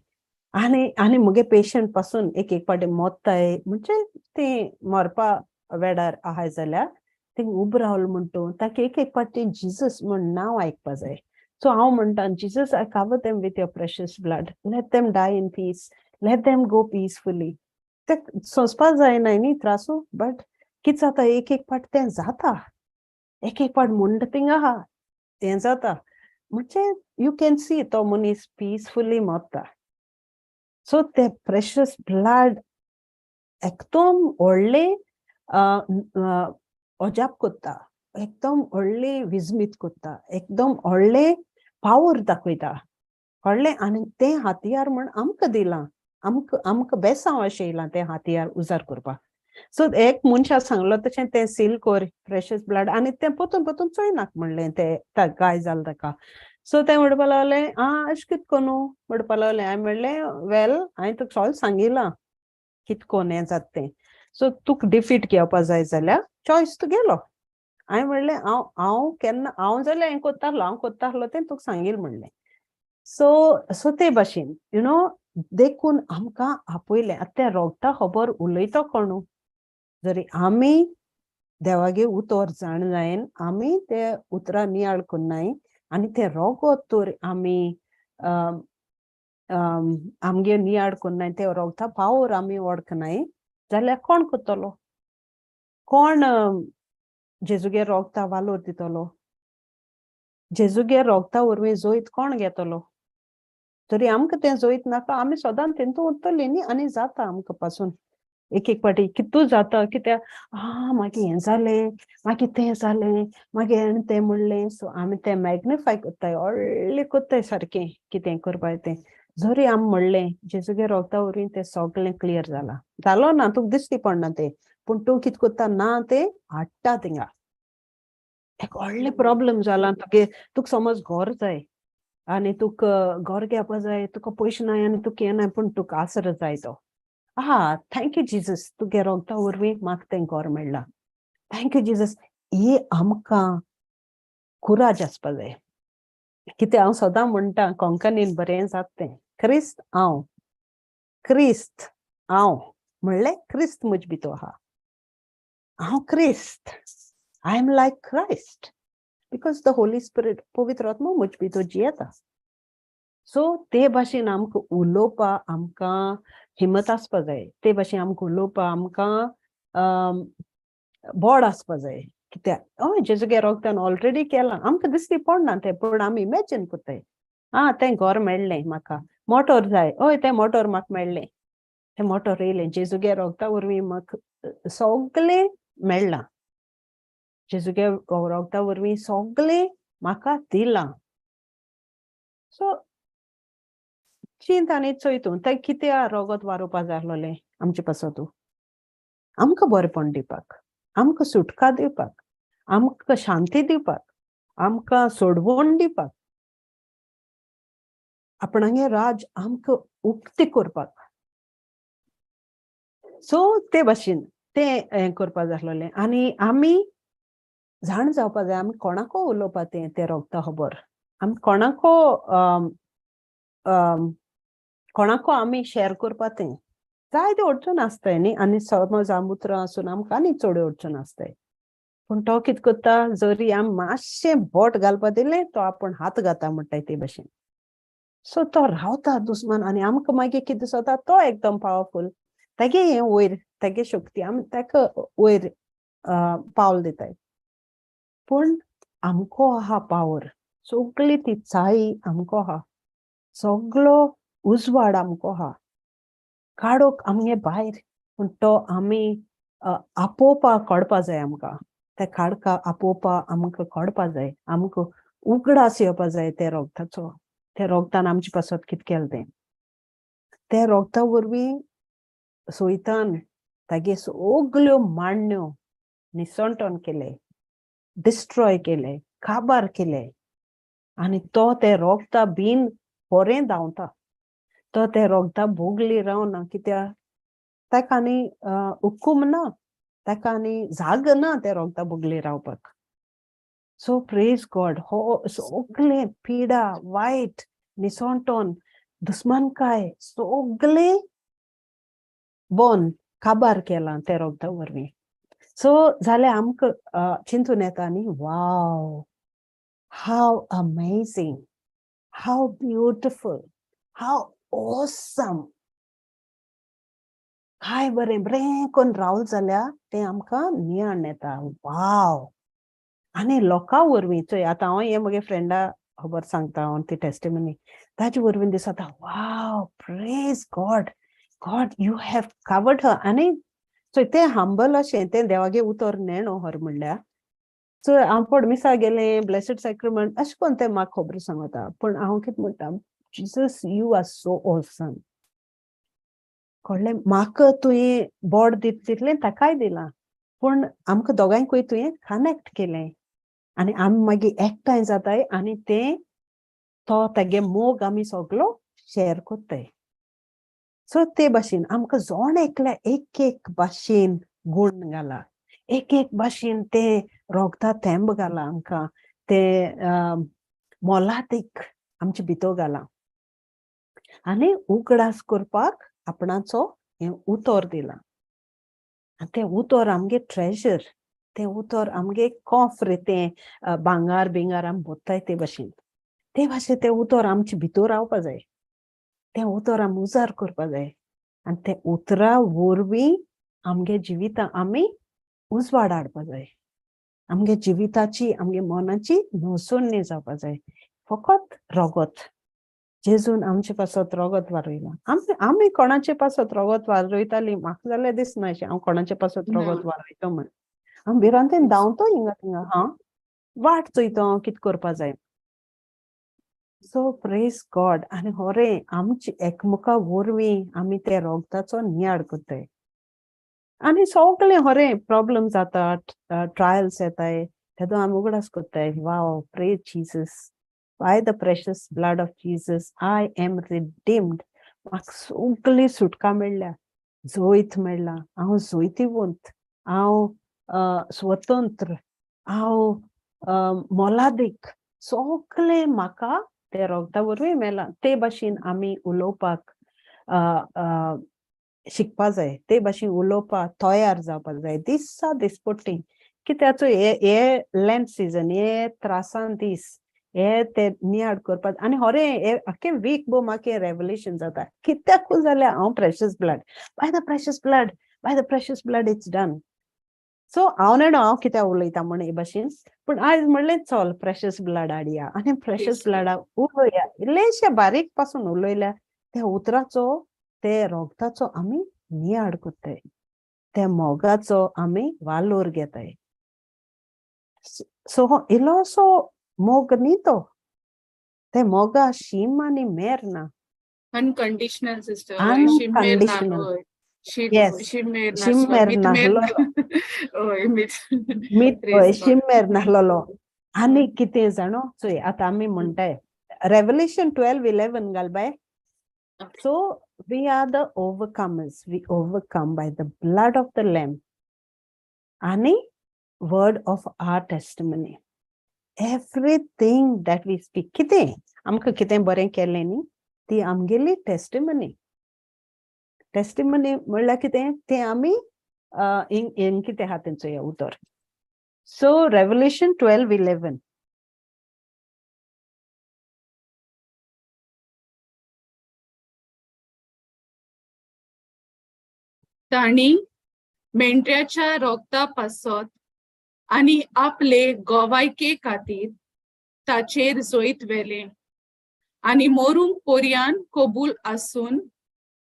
आनी मुगे पेशंट पासून एक पाटी मोत्ताय म्हणजे ती मरपा वेडार आहाय जाल्यार थिंग उब रावल म्हणटू ताका एक पाटी जीसस म्हण नांव आयकपा जाय सो हांव म्हणटा Jesus I cover them with your precious blood let them die in peace let them go peacefully ते सोंसपा जायना न्ही त्रासू बट कितें जाता एक पाट तें जाता एक पाट म्हणटा थिंग आहा तें जाता म्हणजे यू कॅन सी तो मनीस पीसफुली मरता सो ते प्रेशियस ब्लड एकदम व्हडलें अजाप कोत्ता एकदम व्हडली विजमीत कोत्ता एकदम व्हडलें पावर दाखयता कळ्ळें आनी तें हातियार म्हण आमकां दिलां आमकां बेसांव अशें येयलां तें हातियार उजार करपाक सो एक मनशा सांगलो तशें तें सील कोर प्रेशियस ब्लड आनी तें पोतून चोयनाक म्हणलें तें गाय जालें ताका सो तें म्हणपा लागलें अशें कितें कोनू म्हणपा लागलें हांवें म्हणलें वेल हांवें तुका सगळें सांगिलां कितें कोन्न हें जाता तें सो तुका डिफीट घेवपा जाय जाल्यार चॉयस तुगेलो हांवें म्हणलें हांव केन्ना हांव जाल्यार हें कोत्तालो तें तुका सांगिल म्हणलें सो ते भाशेन यु नो देखून आमकां आपयलें आतां तें रोगता खबर उलयता कोणू जरी आमी देवागे उतर जाण जायन आमी ते उतरां नियाळ कोन्नाय आनी तें रोगोत तर आमी आमगे नियाड कोन्नाय तें रोगता पावर आमी वळखनाय जाल्यार कोण कोत्तलो कोण जेजुगे रोगता वालोर दितलो जेजुगे रोगता वरवीं जोयत कोण घेतलो जरी आमकां तें जोईत नाका आमी सदां तेंतू उत्तरली न्ही आनी जाता आमकां पासून एक एक पाटी कितू जाता कित्याक मागीर हें जालें मागीर तें जालें मागीर हेणें तें म्हणलें सो आमी तें मॅग्निफाय कोत्ताय व्हडलें कोत्ताय सारकें कितें करपाक तें जरी आमी म्हणलें जेजूगे रोगता वरवीं तें सगळें क्लियर जालो ना तुका दिश्टी पडना तें पूण तूं कितें कोत्ता ना तें हाडटा थिंगा एक व्हडलें प्रॉब्लेम जाला तुका समज घर जाय आनी तुका घर घेवपा जाय तुका पयशे नाय आनी तुका हें नाय पूण तुका आसरो जाय तो थँक्यू जिजस तुगे रोगता वरवीं म्हाका तें घर मेळ्ळां थँक्यू जिजस ही आमकां कुराज आसपा जाय कितें हांव सदां म्हणटा कोंकणीन बरें जाता तें क्रिस्त हांव म्हणलें क्रिस्त म्हजे भितर आहा हांव क्रिस्त I am like Christ because the Holy Spirit पवित्र आत्मा म्हजे भितर जियेता सो ते भाशेन आमकां उलोवपा आमकां हिम्मत आसपा जाय ते भाशेन आमकां उलोवपा आमकां बोड आसपा जाय कित्याक हय जेजूगे रोगतान ऑलरेडी केलां आमकां दिश्टी पडना तें पूण आमी इमॅजीन कोत्ताय तें घर मेळ्ळें म्हाका मोटोर जाय हय तें मोटोर म्हाका मेळ्ळें तें मोटोर येयलें जेजूगे रोगता वरवीं म्हाका सगळें मेळ्ळां जेजूगे रोगता वरवीं सगळें म्हाका दिलां सो चिंत आनी चोयतूं तें कित्याक रोगत वारोवपा जाय आसलोलें आमचे पासतूं आमकां बरेंपण दिवपाक आमकां सुटका दिवपाक आमकां शांती दिवपाक आमकां सोडवण दिवपाक आपणागे राज आमकां उक्ती करपाक सो ते भाशेन तें हें करपा जाय आसलोलें आनी आमी जाण जावपा जाय आमी कोणाको उलोवपा तें रोगता खबर आमी कोणाको आमी शेअर करपा तें जायते अडचण आसताय न्ही आनी समज आमुत्र आसून आमकां आनी चड अडचण आसताय पूण तो कितें कोत्ता जरी आमी मातशें बोट घालपा दिलें तो आपूण हात घाता म्हणटाय ते भाशेन सो तो रावता दुस्मान आनी आमकां मागीर कितें दिसता तो एकदम पावरफूल तेगे हें वयर तेगे शक्ती आमी तेका वयर पावल दिताय पूण आमको आहा पावर सगळी ती चाई आमको आहा सगळो उजवाड आमको आहा काडोक आमगे भायर पूण तो आमी आपोवपा कळपा जाय आमकां ते काडका आपोवपा आमकां कळपा जाय आमकां उगडास येवपा जाय ते रोगताचो ते रोगतान आमचे पासत कितें केलें ते रोगता वरवीं सोयतान तागे सगल्यो मांडण्यो निसंटोन केले डिस्ट्रॉय केले काबार केले आनी तो ते रोगता बीन बरें धांवता तो ते रोगता भोगली रावना कित्याक ताका आनी हुकूम ना ताका आनी जाग ना ते रोगता भोगली रावपाक सो प्रेज गॉड हो सगळें पिडा वायट निसंटोन दुस्मानकाय सगळें बोन काबार केलां ते रोगता वरवीं सो जाल्यार आमकां चिंतून येता न्ही वाव हाव अमेझींग हाव ब्युटिफूल हाव ऑसम काय बरें बरें कोन्न रावल जाल्यार तें आमकां नियाळ येता वाव आनी लोकां वरवीं चोय आतां हांव हें म्हगे फ्रेंडा खबर सांगता हांव ती टेस्टिमनी ताजे वरवीं दिसता wow praise God you have covered her आनी चोय तें हंबल अशें तें देवागे उतर नेणो हर म्हणल्यार चोय हांव पोडमिसा गेलें ब्लेसिड सॅक्रिमेंट अशें कोन्न तें म्हाका खबर सांगता पूण हांव कितें म्हणटा Jesus you are so awesome कळ्ळें म्हाका तुवें बोड दितलें ताकाय दिलां पूण आमकां दोगांयकूय तुवें कनेक्ट केलें आनी आमी मागीर एकठांय जाताय आनी तें तो तेगे मोग आमी सगळो शेअर कोत्ताय सो ते भाशेन आमकां जोण एकल्या एक भाशेन गूण घाला एक भाशेन ते रोगता थेंब घाला आमकां ते मोलादीक आमचे भितर घाला आनी उगडास करपाक आपणाचो हें उतर दिलां आनी तें उतर आमगे ट्रेजर तें उतर आमगे कोफ्र तें भांगार बिंगार आमी भोत्ताय ते भाशेन तें उतर आमचे भितर रावपा जाय तें उतर आमी उजार करपा जाय आनी तें उतरा वरवीं आमगे जिवितां आमी उजवाड हाडपा जाय आमगे जिविताची आमगे मनाची नोसोन्नी जावपा जाय फकत रोगत जेजून आमचे पासत रगत वारोयला आमी कोणाचे पासत रगत वारोयताली म्हाका जाल्यार दिसना हांव कोणाचे पासत रगत वारोयता म्हण हांव भिरांतेन धांवतो हिंगा थिंगा हां वाट चोयता कितें करपा जाय सो प्रेज गॉड आनी होरे आमचे एकमुका वरवीं आमी ते रोगताचो नियाड करताय आनी सगळे होरे प्रॉब्लेम जातात ट्रायल्स येताय तेदो आमी उगडास करताय wow praise Jesus by the precious blood of Jesus I am redeemed म्हाका सगळी सुटका मेळ्ळ्या जोयत मेळ्ळा हांव जोयतीवंत हांव स्वतंत्र हांव मोलादीक सगळे म्हाका ते रोगता वरवीं मेळ्ळा ते भाशेन आमी उलोवपाक शिकपा जाय ते भाशेन उलोवपाक तयार जावपाक जाय दिसा दिसपट्टी कित्याचो हे लँड सिजन हे त्रासान दीस हे ते नियाड करपाक आनी होरे आख्खे वीक भो म्हाका रेवल्यूशन जाता कित्याकूच जाल्यार हांव precious blood by the precious blood it's done so हांव नेडो हांव कित्या उलयता म्हण हे भाशेन पूण आयज म्हणलें चल प्रेशियस ब्लड हाडया आनी प्रेशियस ब्लडा उलोवया इल्लेशे बारीक पासून उलयल्या त्या उतराचो ते रोगताचो आमी नियाड करताय त्या मोगाचो आमी वालोर घेताय सो हो इल्लोसो मोग न्ही तो ते मोगा शीम आनी मेर ना अनकंडिशनल सिस्टर Unconditional. Yes. शिमेर नाहलो मीत शिमेर नाहलोलो आनी कितें जाणो चोय आतां आमी म्हणटाय रेवल्यूशन 12:11 घाल bye So we are the overcomers. We overcome by the blood of the Lamb and word of our testimony. Everything that we speak. कितें आमकां कितें बरें केलें न्ही ती आमगेली टेस्टिमनी. टेस्टिमनी म्हणल्यार कितें तें आमी इन कितें आहा तेंचो हें उतर. So Revelation 12:11. ताणी मेंढऱ्याच्या रोगता पासत आनी आपले गोवायके खातीर ताचेर जोईत वेले आनी मोरूंक पोरयान कबूल आसून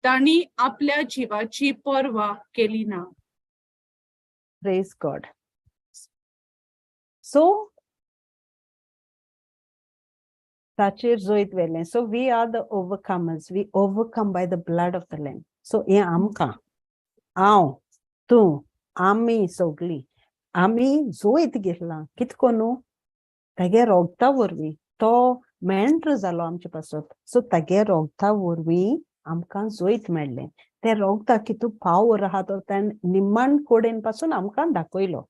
ताणी आपल्या जिवाची पर्वा केली ना. Praise God. So ताचेर जोईत वेले. So we are the overcomers. We overcome by the blood of the Lamb. So हें आमकां हांव तूं आमी सगळीं आमी जोईत घेतला कितको न्हू तेगे रोगता वरवीं तो मेंढर जालो आमचे पासत सो तेगे रोगता वरवीं आमकां जोईत मेळ्ळें ते रोगता कितू पावर आहा तो ताणें निमाण कोडेन पासून आमकां दाखयलो.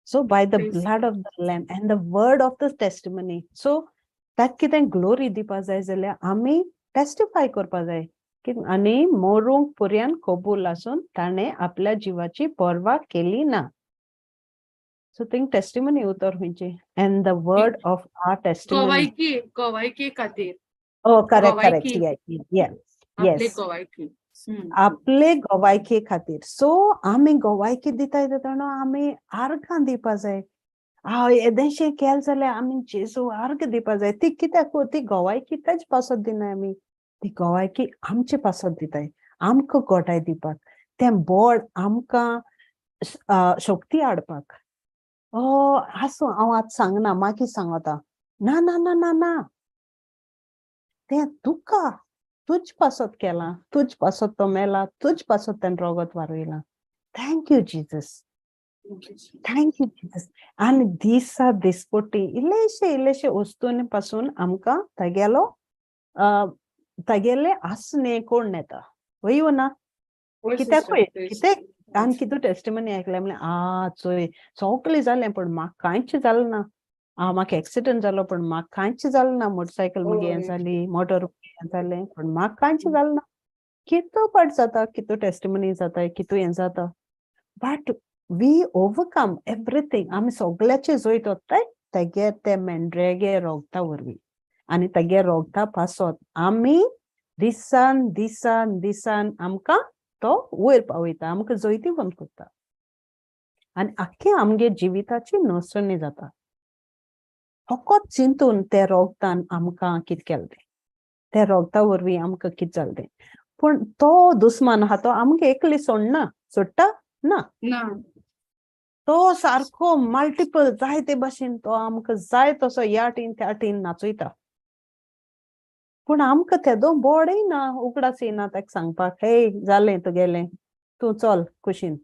So by the blood of the Lamb and the word of the testimony. So ताका कितें ग्लोरी दिवपा जाय जाल्यार आमी टेस्टिफाय करपा जाय आनी मोरूंक पर्यान कबूल आसून ताणें आपल्या जिवाची पर्वा केली ना. So थिंग टेस्टिमनी उतर हुंयचे and the word of our testimony. गोवायके खातीर. Oh, correct. Yeah. Yes. आपले गोवायके खातीर. So आमी गोवायके दिताय तेन्ना आमी आर्गां दिवपा जाय. येदेशें केलें जाल्यार आमी जेजू आर्ग दिवपा जाय. ती कित्याक ती गोवायकी तेच पासत दिनाय आमी. ती गोवायकी आमचे पासत दिताय. आमकां गोटाय दिवपाक. तें बोड आमकां शक्ती हाडपाक. आसूं हांव आतां सांगना मागीर सांगता. ना. तें तुका तुज पासत केलां. तुज पासत तो मेला. तुज पासत तें रोगत वारोयलां. Thank you Jesus. Thank you Jesus. आनी दिसा दिसपट्टी इल्लेशे वस्तूंनी पासून आमकां तागेले आसने कोण येता वयू ना कित्याक कितें आनी कितू टेस्टिमनी आयकलें म्हणलें चोय सगळें जालें पण म्हाका कांयच जालें ना. म्हाका एक्सिडेंट जालो पण म्हाका कांयच जालें ना. मोटरसायकल म्हगे हें जाली मोटर हें जालें पण म्हाका कांयच जालें ना. कितू पाट जाता कितू टेस्टिमनी जाता कितू हें जाता बट वी ओवरकम एवरीथींग. आमी सगळ्याचे जोईत वताय तेगे ते मेंढऱ्यागे रोगता वरवीं आनी तेगे रोगता पासत आमी दिसान आमकां तो वयर पावयता आमकां जोयती बंद करता आनी आख्खे आमगे जिविताची नोसणी जाता. फकत चिंतून ते रोगतान आमकां कितें केलें ते रोगता वरवीं आमकां कितें जालें पूण तो दुस्मान आहा तो आमकां एकली सोडटा ना ना तो सारको मल्टिपल जायते भाशेन तो आमकां जाय तसो ह्या टीन त्या टीन नाचयता पूण आमकां तेदो बोडय ना उगडास येना ताका सांगपाक हे जालें तुगेलें तूं चल कुशीन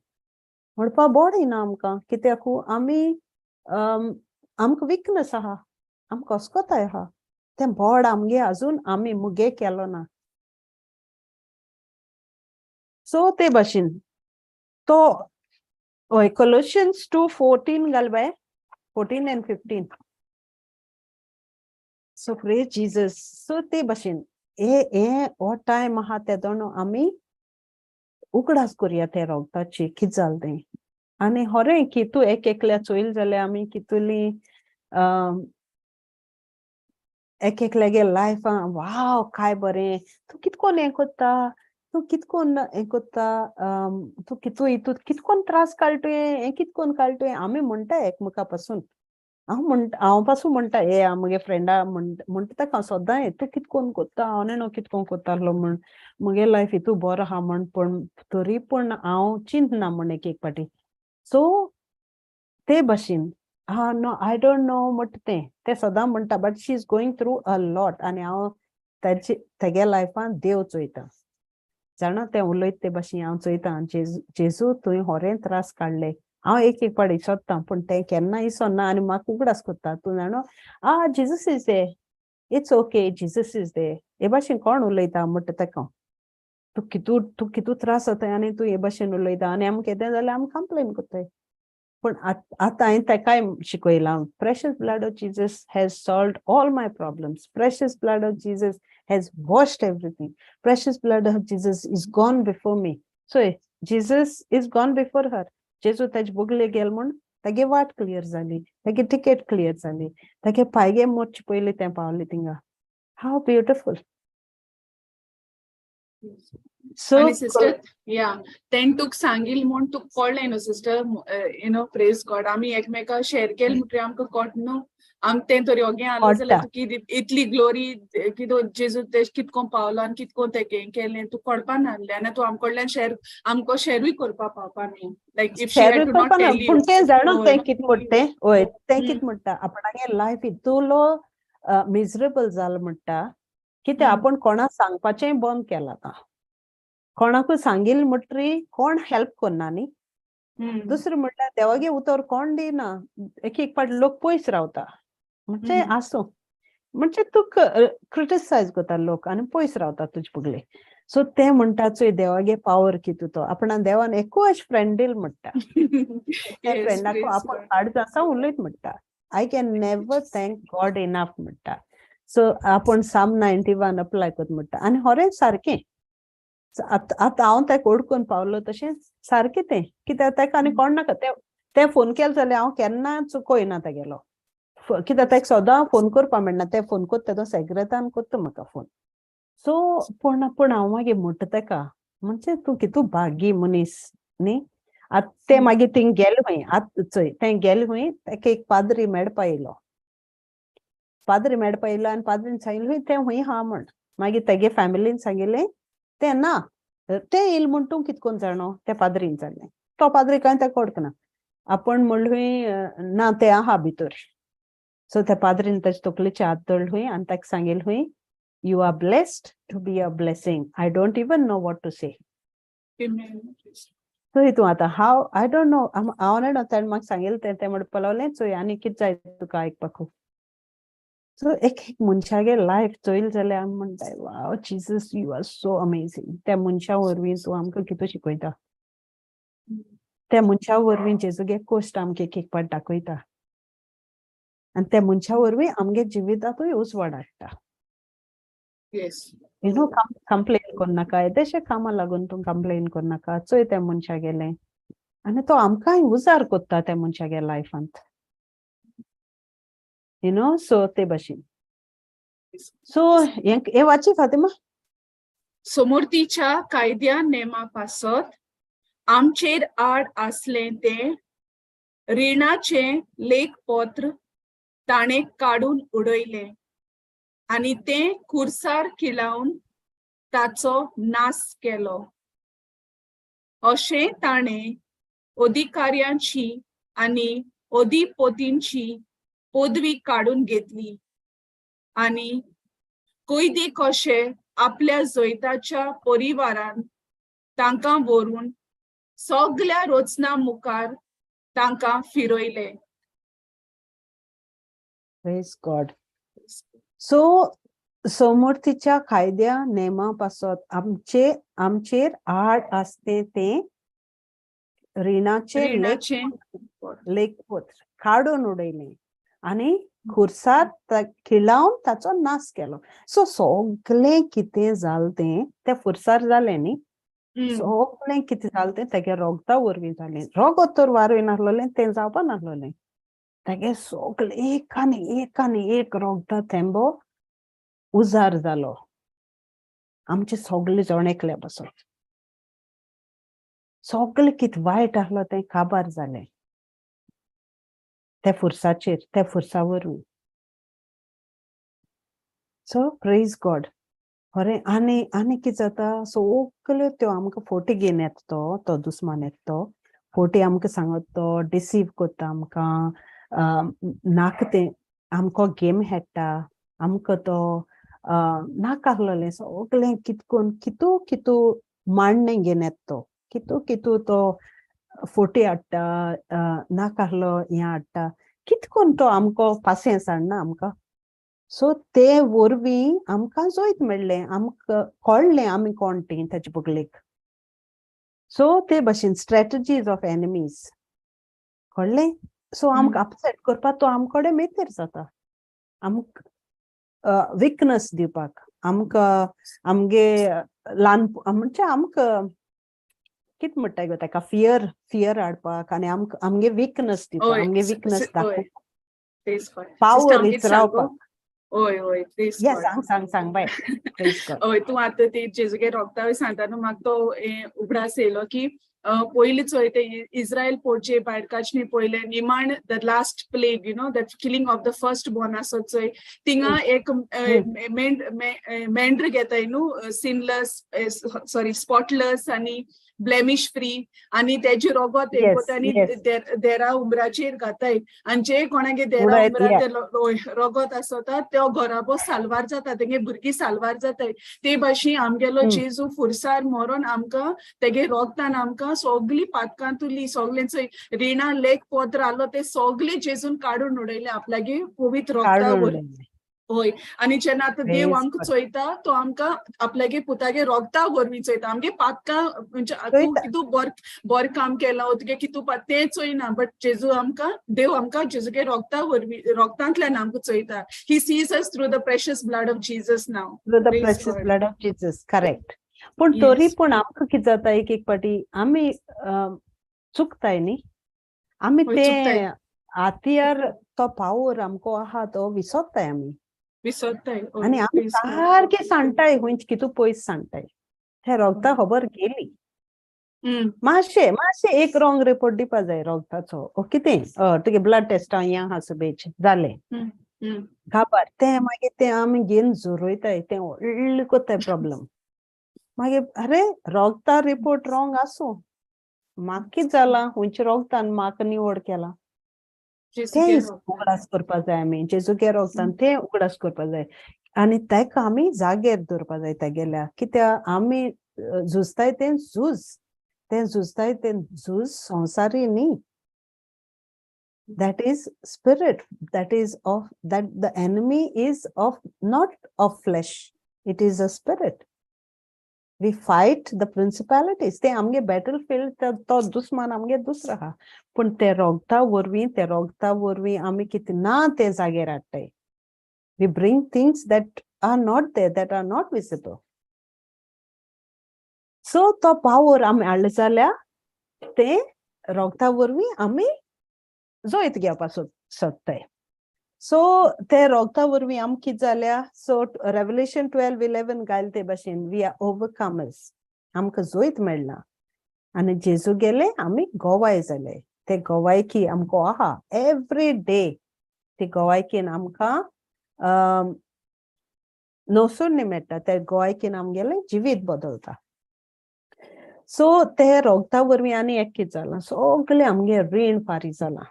म्हणपाक बोडय ना आमकां कित्याक आमी आमकां विकनस आहा आमकां अस्कोताय आहा तें बोड आमगे आजून आमी मुगे केलो ना सो ते भाशेन तो हय Colossians 2:14 घाल by 14 and 15 so praise Jesus so ते भाशेन हे हो टायम आहा तेदोन आमी उगडास करया ते रोगताची कितें जालें तें आनी होरें कितू एक एकल्या चोयल जाल्यार आमी कितुली एक एकल्यागे लायफान वाव काय बरें तूं कितकोन हें कोत्ता तूं कितकोन हें कोत्ता तूं कितू हितून कितकोन त्रास काडल तुवें हें कितकोन काडल तुवें आमी म्हणटा एकमेका पासून हांव पासून म्हणटा हे आमगे फ्रेंडा म्हणटा ताका हांव सोद्दां तूं कितकोन कोत्ता हांव न्हू कितकोन कोत्तालो म्हण मुगे लायफ हितू बरो आहा म्हण पूण तरी पूण हांव चिंतना म्हण एक एक पाटी सो ते भाशेन नो आय डोंट नो म्हणटा ते सदां म्हणटा but she is going through a lot आनी हांव तेगे लायफान देव चोयता जाणा तें उलयता ते भाशेन हांव चोयता जेजू तुवें होरें त्रास काडले हांव एक एक पाटी सोदतां पूण तें केन्ना इसोना आनी म्हाका उगडास कोत्ता तूं जाणो Jesus is they it's okay Jesus is they हे भाशेन कोण उलयता म्हणटा ताका तूं कितू त्रास जाताय आनी तूं हे भाशेन उलयता आनी आमकां कितें जाल्यार आमी कंप्लेन कोत्ताय पूण आतां हांवें ताकाय शिकयलां precious blood of Jesus has solved all my problems precious blood of Jesus has washed everything precious blood of Jesus is gone before me so Jesus is gone before her जेजू तेजे बुगले गेल म्हूण तेगे वाट क्लियर जाली तेगे ticket clear जाली तेगे पायगे मोडचे पयलीं तें पावलें थिंगा हाव ब्युटिफूल सो आणि सिस्टर या तें तुक सांगिल म्हूण तुक कळ्ळें न्हू sister you know praise God आमी एकमेका शेअर केलें म्हणटरी आमकां कळट न्हू आम तें तरी ओगे आलो जाल्यार तुका इतली ग्लोरी कितें जेजू ते कितकोन पावलो आनी कितकोन तेगे हें केलें तूं कळपा नासलें आनी तूं आमचे कडल्यान आमकां शेरूय करपा पावपा न्ही like if she had to not tell you पूण तें जाणो तें कितें म्हणटा हय तें कितें म्हणटा आपणागे लायफ इतलो मिजरेबल जालो म्हणटा कितें आपण कोणाक सांगपाचें बंद केलां आतां कोणाकूय सांगिल म्हणटरी कोण हेल्प करना न्ही दुसरें म्हणल्यार देवागे उतर कोण दिना एक एक पाट लोक पयस रावता म्हणजे आसूं म्हणजे तुका क्रिटिसायज करता लोक आनी पयस रावता तुजे फुगले सो ते म्हणटा चोय देवागे पावर कितू तो आपणा देवान एकूच फ्रेंड दिल म्हणटा त्या फ्रेंडाक आपण आड आसा उलयत म्हणटा I can never thank God enough म्हणटा सो आपण साम 91 अप्लाय करता म्हणटा आनी होरें सारकें आतां हांव तेका ओडकून पावलो तशें सारकें तें कित्याक तेका आनी कोण नाका तें फोन केलो जाल्यार हांव केन्ना चुकोयना तेगेलो कित्याक तेका सदां फोन करपा मेळना ते फोन कोत्ता तेदो सेग्रेतान कोत्ता म्हाका फोन सो पूण हांव मागीर म्हणटा तेका म्हणजे तूं कितू भाग्गी मनीस न्ही आतां ते मागीर थिंग गेले खंय आतां चोय तें गेले खंय तेका एक पाद्री मेळपा येयलो आनी पाद्रीन सांगिल्लें तें हूंय हा म्हण मागीर तेगे फॅमिलीन सांगिल्लें तें ना तें येयलें म्हूण तूं कितकोन जाणो त्या पाद्रीन जालें तो पाद्री कांय तेका ओळखना आपण म्हणलें ना तें आहा भितर सो त्या पाद्रीन तेजे तकलेचे हात धरले खंय आनी तेका सांगिल्लें खंय you are blessed to be a blessing I don't even know what to say so हितून आतां हांव आय डोंट नो हांव न्हू ताणें म्हाका सांगिल्लें तें म्हणपाक लागलें चोय आनी कितें जाय तुका आयकपाक सो एक मनशागे लायफ चोयल जाल्यार आमी म्हणटाय wow Jesus you are so amazing त्या मनशा वरवीं तूं आमकां कितें शिकयता त्या मनशा वरवीं जेजूगे कोश्ट आमकां एक एक पाट दाखयता आनी त्या मनशा वरवीं आमगे जिवितांतूय उजवाड हाडटा यू नो कंप्लेन करनाका येदेशे कामां लागून तूं कंप्लेन करनाका चोय त्या मनशा गेलें आनी तो आमकांय उजार कोत्ता त्या मनशागे लायफांत यू नो सो ते भाशेन सो हे वाची फातिमा समृद्धीच्या कायद्या नेमा पासत आमचेर आड आसलें तें रिणाचें लेखपत्र ताणे काडून उडयले आणि ते खुर्सार खिळावन ताचो नाश केलो. अशें ताणे अधिकाऱ्यांची आणि अधिपतींची पदवी काढून घेतली आणि कैदी कशे आपल्या जैताच्या परिवारान तांकां व्हरून सगळ्या रोचना मुखार तांकां फिरयले. Praise God. सो समर्थीच्या कायद्या नेमापासून आमचेर आड असते ते रिणाचे लेखपत्र काढून उडयले आणि खुर्सार खिळावन ताचो नाश केलो. सो सगळे कितें जालें ते खुर्सार जालें न्ही. सगळें कितें जालें तेगे रोगता वरवीं जालें. रोगत तर वारूय नासलोलें तें जावपा नासलोलें. तेगे सगळें एक आनी एक रोगता थेंबो उजार जालो. आमचे सगळे जोणेकले पासून सगळें कितें वायट आसलो तें काबार जालें ते फुर्साचेर, ते फुर्सा वरवीं. So praise God. खरें आनी कितें जाता, सगल्यो त्यो आमकां फोटी घेवन येता तो दुस्मान येता. फोटी आमकां सांगता, डिसीव करता आमकां, नाका तें आमकां गेम खेळटा, आमकां तो नाका आसलोलें सगळें कितकून कितू मांडणें घेवन येता. कितू तो फोटी हाडटा, नाका आसलो हें हाडटा, कितकून तो आमकां पासियेंस हाडना आमकां. सो ते वरवीं आमकां जोयत मेळ्ळें, आमकां कळ्ळें आमी कोण तीं ताचे बगलेक. सो ते भाशेन स्ट्रॅटजीज ऑफ एनिमीज कळ्ळें. सो आमकां अपसेट करपाक तो आमचे कडेन मेतेर जाता. आमकां विकनस दिवपाक, आमकां आमगे ल्हान म्हणजे आमकां कितें म्हणटाय गो ताका, फियर हाडपाक आनी आमगे विकनस दिवपाक, आमगे विकनस दाखोवपाक, पावर इज रावपाक. सांग बाय. हय, तूं आतां ते जेजुगे रोगता सांगता न्हू, म्हाका तो उगडास येयलो की पयलींच ते इस्रायल पोरचे भायर काडचे पयले निमाण the last plague, that killing of the first born आसत चोय, थिंगा एक मेंढर घेताय न्हू, सिनलेस स्पॉटलेस आनी ब्लेमिश फ्री, आनी तेजे रोगोत आनी देरा उमराचेर घाताय. आनी जे कोणागे देरा उमराचेर रोगोत आसता त्यो घोराबो साल्वार जाता, तेगे भुरगीं साल्वार जाताय. ते भाशेन आमगेलो जेजू फुरसार मरोन आमकां तेगे रोगतान आमकां सगळीं पातकां तुली, सगळें चोय रिणा लेख पोत्र आसलो ते सगळे जेजून काडून उडयले आपल्यागे पवित्र रोगता वरवीं. हय, आनी जेन्ना आतां देव आमकां चोयता तो आमकां आपल्यागे पुतागे रोगता वरवीं चोयता. आमगे पातकां म्हणजे तूं कितू बोरें काम केलां तुगे कितू तें चोयना, बट जेजू आमकां, देव आमकां जेजूगे रोगता वरवीं, रोगतांतल्यान आमकां Choyta. He sees us through the precious blood of Jesus now. Through the precious blood of Jesus, correct. पूण तरी पूण आमकां कितें जाता, एक पाटी आमी चुकताय न्ही. आमी ते हातीयार तो पावर आमकां आहा तो विसरताय आमी. आनी आमी सारके सांडटाय खंयच कितू पयस सांडटाय. हे रोगता खबर गेली. मातशें एक रॉंग रिपोर्ट दिवपा जाय रोगताचो, कितें तुगे ब्लड टेस्ट हें आहा सुबेज जालें घाबर, तें मागीर तें आमी घेवन जोरोयताय, तें व्हडलें कोत्ताय प्रॉब्लेम. मागीर अरे रोगता रिपोर्ट रॉंग आसूं, म्हाका कितें जालां, खंयच्या रोगतान म्हाका निवड केला, तें उगडास करपा जाय आमी. जेजूगे रोगतान तें उगडास करपा जाय आनी तेका आमी जाग्यार दवरपा जाय तेगेल्या. कित्याक आमी झुजताय तें झुजताय तें झूज संवसारी न्ही. That is spirit, that the enemy is not of flesh, it is a spirit. We fight the principalities. ते आमगे battlefield तो दुश्मन आमगे दुसरा आहा, पूण ते रोगता वरवीं आमी कितें ना ते जाग्यार हाडटाय. We bring things that are not there, that are not visible. So तो पावर आमी हाडलो जाल्यार ते रोगता वरवीं आमी जोयत घेवपाक सोदताय. सो ते रोगता वरवीं आमी कितें जाल्या, सो रेवलेशन 12:11 घायल ते भाशेन वी आर ओवरकमर्स, आमकां जोयत मेळना. आनी जेजू गेले आमी गोवाय जाले. ते गोवायकी आमकां आहा एवरी डे. ती गोवायकीन आमकां नोसून मेळटा ते गोवायकीन आमगेलें जिवीत बदलता. सो ते रोगता वरवीं आनी एक कितें जालां, सगळें आमगे रीण फारीक जालां.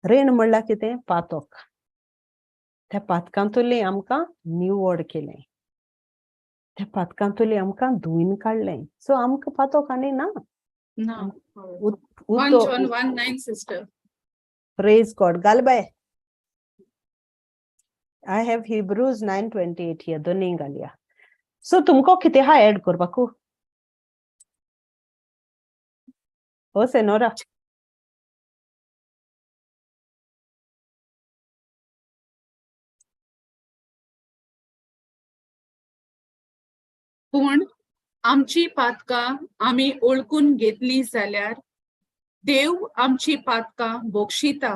रीण म्हणल्यार कितें? पातक. त्या पातकांतुली आमकां निवड केलें. त्या पातकांतुली आमकां धुयन काडलें. सो आमकां पातक आनी ना. ना. 1 John 1:9 sister. Praise God. Galbay. I have Hebrews 9:28 here. दोन्ही घालया. So तुमको किती हा ऐड करपाकू? हो सेनोरा. पूण आमची पातकां आमी ओळखून घेतली जाल्यार देव आमची पातकां बोक्षिता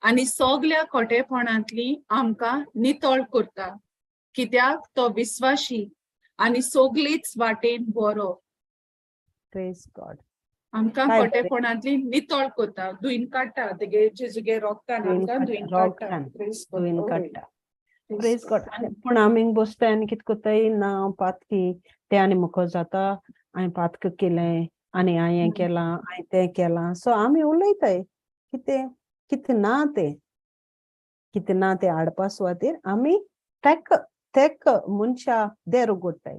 आनी सगळ्या खोटेपणांतली आमकां नितळ करता, कित्याक तो विश्वासी आनी सगळीच वाटेन बरो. Praise God. आमकां काय खोटेपणांतली नितळ करता, धुयन काडटा. तेगे जेजुगे रोगतान आमकां धुयन काडटा. धुयन काडटा. Praise God. पण आमी बसता आनी कितें कोत्ताय ना पातकी ते आनी मुको जाता, हांवें पातक केलें आनी हांवें हें केलां, हांवें तें केलां. सो आमी उलयताय कितें कितें ना ते हाडपा सुवातेर आमी तेक मनशा देर उगडटाय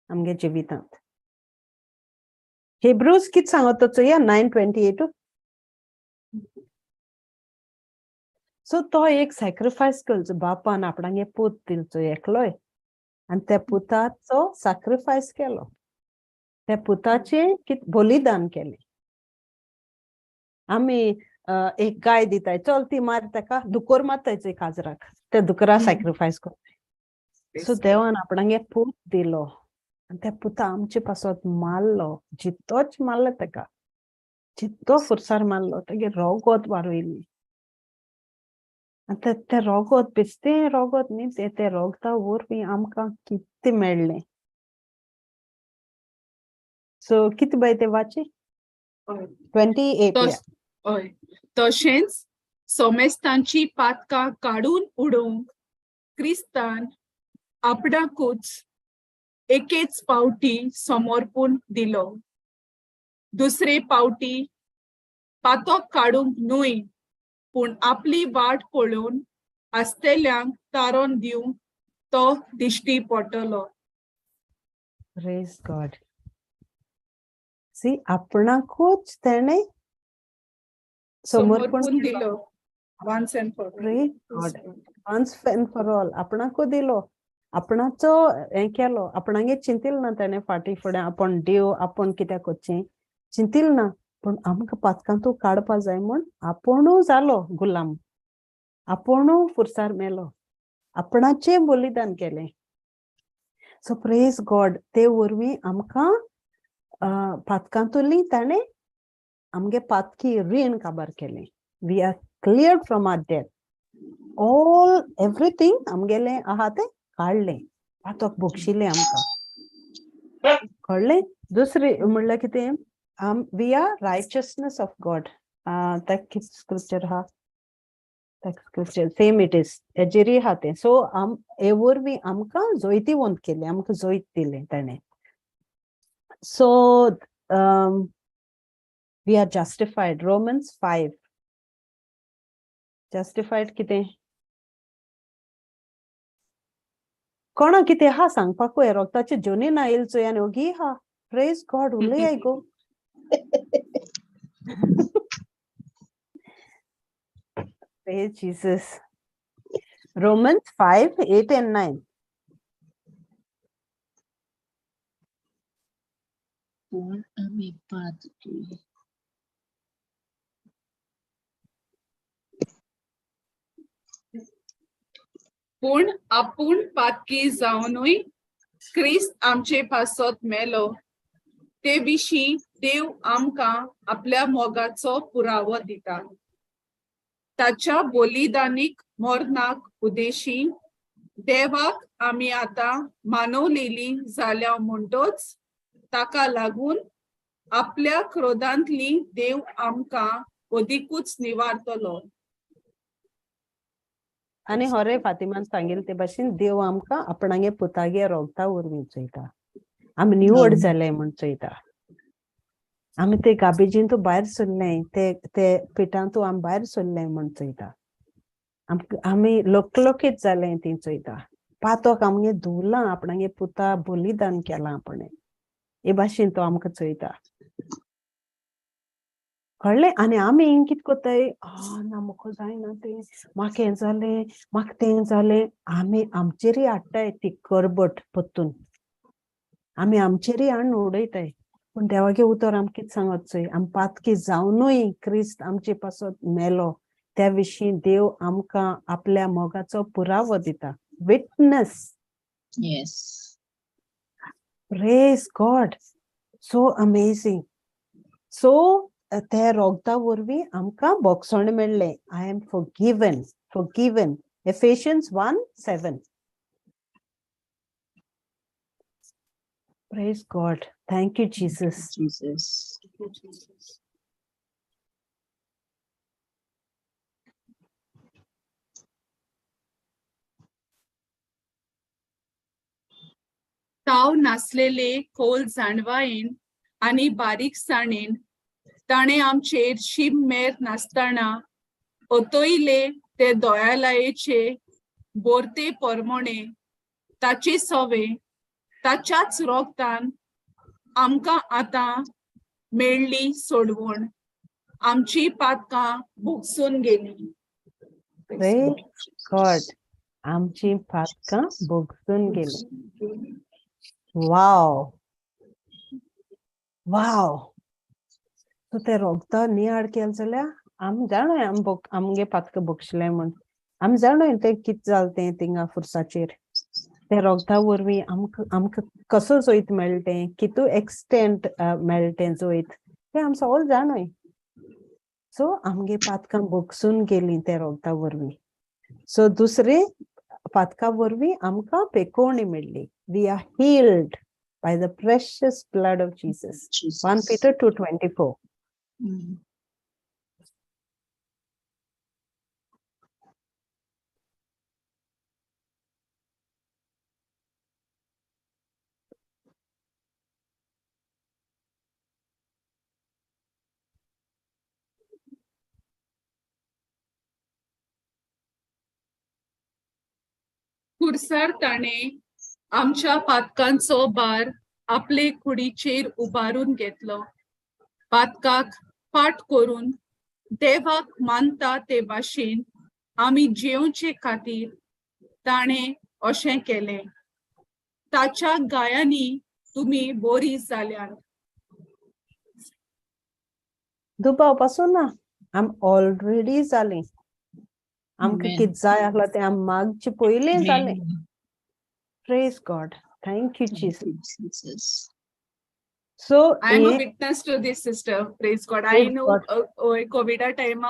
आमगे जिवितांत. Hebrews कितें सांगता चोया 9:28. सो तो एक सॅक्रिफायस करचो बापान आपणागे पूत दिलचो एकलोय आनी त्या पुताचो सॅक्रिफायस केलो. त्या पुताचे कितें बलिदान केलें. आमी एक गाय दिताय, चल ती मार ताका, दुकोर मारताय काजराक, त्या दुकरा सॅक्रिफायस करताय. सो देवान आपणागे पूत दिलो आनी त्या पुता आमचे पासत मारलो, जितोच मारलो ताका, जितो फुरसार मारलो, तेगे रोगोत वारोयली. आनी ते रोगोत बेश्टें रोगोत न्ही, ते रोगता वरवीं आमकां कितें मेळ्ळें. सो कितें बाय ते वाची 28. हय, तशेंच सोमेस्तांची पातकां काडून उडोवंक क्रिस्तान आपणाकूच एकेच पावटी समर्पण दिलो. दुसरे पावटी पातक काडूंक न्हय, पूण आपली वाट पळोवन आसतेल्यांक तारण दिवंक तो दिश्टी पडटलो. Praise God. See, आपणाकूच तेणे समर्पण दिलो. Once and for all. Praise God. Once and for all. आपणाकू दिलो. आपणाचो हें केलो. आपणागे चिंतिल ना तेणे फाटी फुडें आपण देव आपण कित्याक कोच्चें चिंतिल ना. पण आमकां पातकांतू काडपा जाय म्हूण आपुणू जालो गुलाम. आपुणू फुरसार मेलो. आपणाचे बलिदान केलें. So praise God. ते वरवीं आमकां पातकांतुली ताणें आमगे पातकी रीण काबार केलें. We are clear from our debt. All everything आमगेलें आहा तें काडलें. पातक बोगशिलें आमकां. कळ्ळें? दुसरें म्हणल्यार कितें? We are righteousness of God. तें कितें स्क्रिप्चर आहा? Scripture same it is. हेजेरी आहा तें. सो हे वरवीं आमकां जोयतीवंत केलें. आमकां जोयत दिलें ताणें. So we are justified. Romans 5. Justified कितें? कोणा कितें हा सांगपाकू हे रोगताचे जोनी ना येयलचो आनी ओगी हा. Praise God. उलय गो. Praise Jesus. Romans 5, 8 and 9. पूण आपूण पातकी जावनूय क्रिस्त आमचे पासत मेलो ते विशीं देव आमकां आपल्या मोगाचो पुरावो दिता. ताच्या बलिदानीक मरणाक उद्देशी देवाक आमी आतां मानवलेली जाल्या म्हणटोच ताका लागून आपल्या क्रोधांतली देव आमकां अदिकूच निवारतलो. आनी होरे फातिमान सांगिल्ले ते भाशेन देव आमकां आपणागे पुतागे रोगता वरवीं चोयता. आमी निवड जाले म्हण चोयता. आमी ते गाबेजींतू भायर सरले, ते पिठांतू आमी भायर सरले म्हण चोयता. आमी लोकलोकीत जाले ती चोयता. पातोक आमगे धुवलां, आपणागे पुता बलिदान केलां आपणें. हे भाशेन तो आमकां चोयता. कळ्ळें? आनी आमी हिंग कित कोत्ताय, ना म्हाका जायना तें, म्हाका हें जालें, म्हाका तें जालें. आमी आमचेरूय हाडटाय ती करबट पोत्तून. आमी आमचेरूय हाडून उडयताय. पूण देवागे उतर आमकां कितें सांगत चोय, आमी पातकी जावनूय क्रिस्त आमचे पासत मेलो, त्या विशीं देव आमकां आपल्या मोगाचो पुरावो दिता. Witness. Yes. Praise God. So amazing. So ते रोगता वरवीं आमकां बोगसण मेळ्ळें. I am forgiven. Ephesians 1:7. Praise God. Thank you, Jesus. Jesus. ताव नासलेले खोल जाणवायेन आनी बारीकसाणेन ताणें आमचेर शीम मेर नासतना ओतोयले ते दोयालायेचे बोरते पोरमोणे ताचे सोवे ताच्याच रोगतान आमकां आतां मेळ्ळी सोडवण. आमची पातकां भोगसून गेली. Praise God. आमची पातकां भोगसून गेली. वाव. सो ते रोगता नियाड केल जाल्यार आमी जाणोय आमगे पातकां भोगशिलें म्हण. आमी जाणोय तें कितें जालें तें थिंगा फुर्साचेर. ते रोगता वरवीं आमकां कसो जोयत मेळटें, कितू एक्सटेंट मेळटें जोयत, तें आमी सगळें जाणोय. सो आमगे पातकां भोगसून गेलीं ते रोगता वरवीं. सो दुसरी पातकां वरवीं आमकां पेकोवणी मेळ्ळी. We are healed by the precious blood of Jesus. 1 Peter 2:24. खुर्सार ताणें आमच्या पातकांचो भार आपले कुडीचेर उबारून घेतलो. पातकाक पाट करून देवाक मानता ते भाशेन आमी जेवचे खातीर ताणें अशें केलें. ताच्या गायांनी तुमी बरी जाल्यात. दुबाव पासून ना, आम ऑलरेडी जालीं. आमकां Amen. कितें जाय आसलां तें आमी मागचे पयलीं जालें. Amen. Praise God. Thank you, Thank Jesus. you, Jesus. So I am a witness to this, sister. Praise God. I Praise know God. COVID time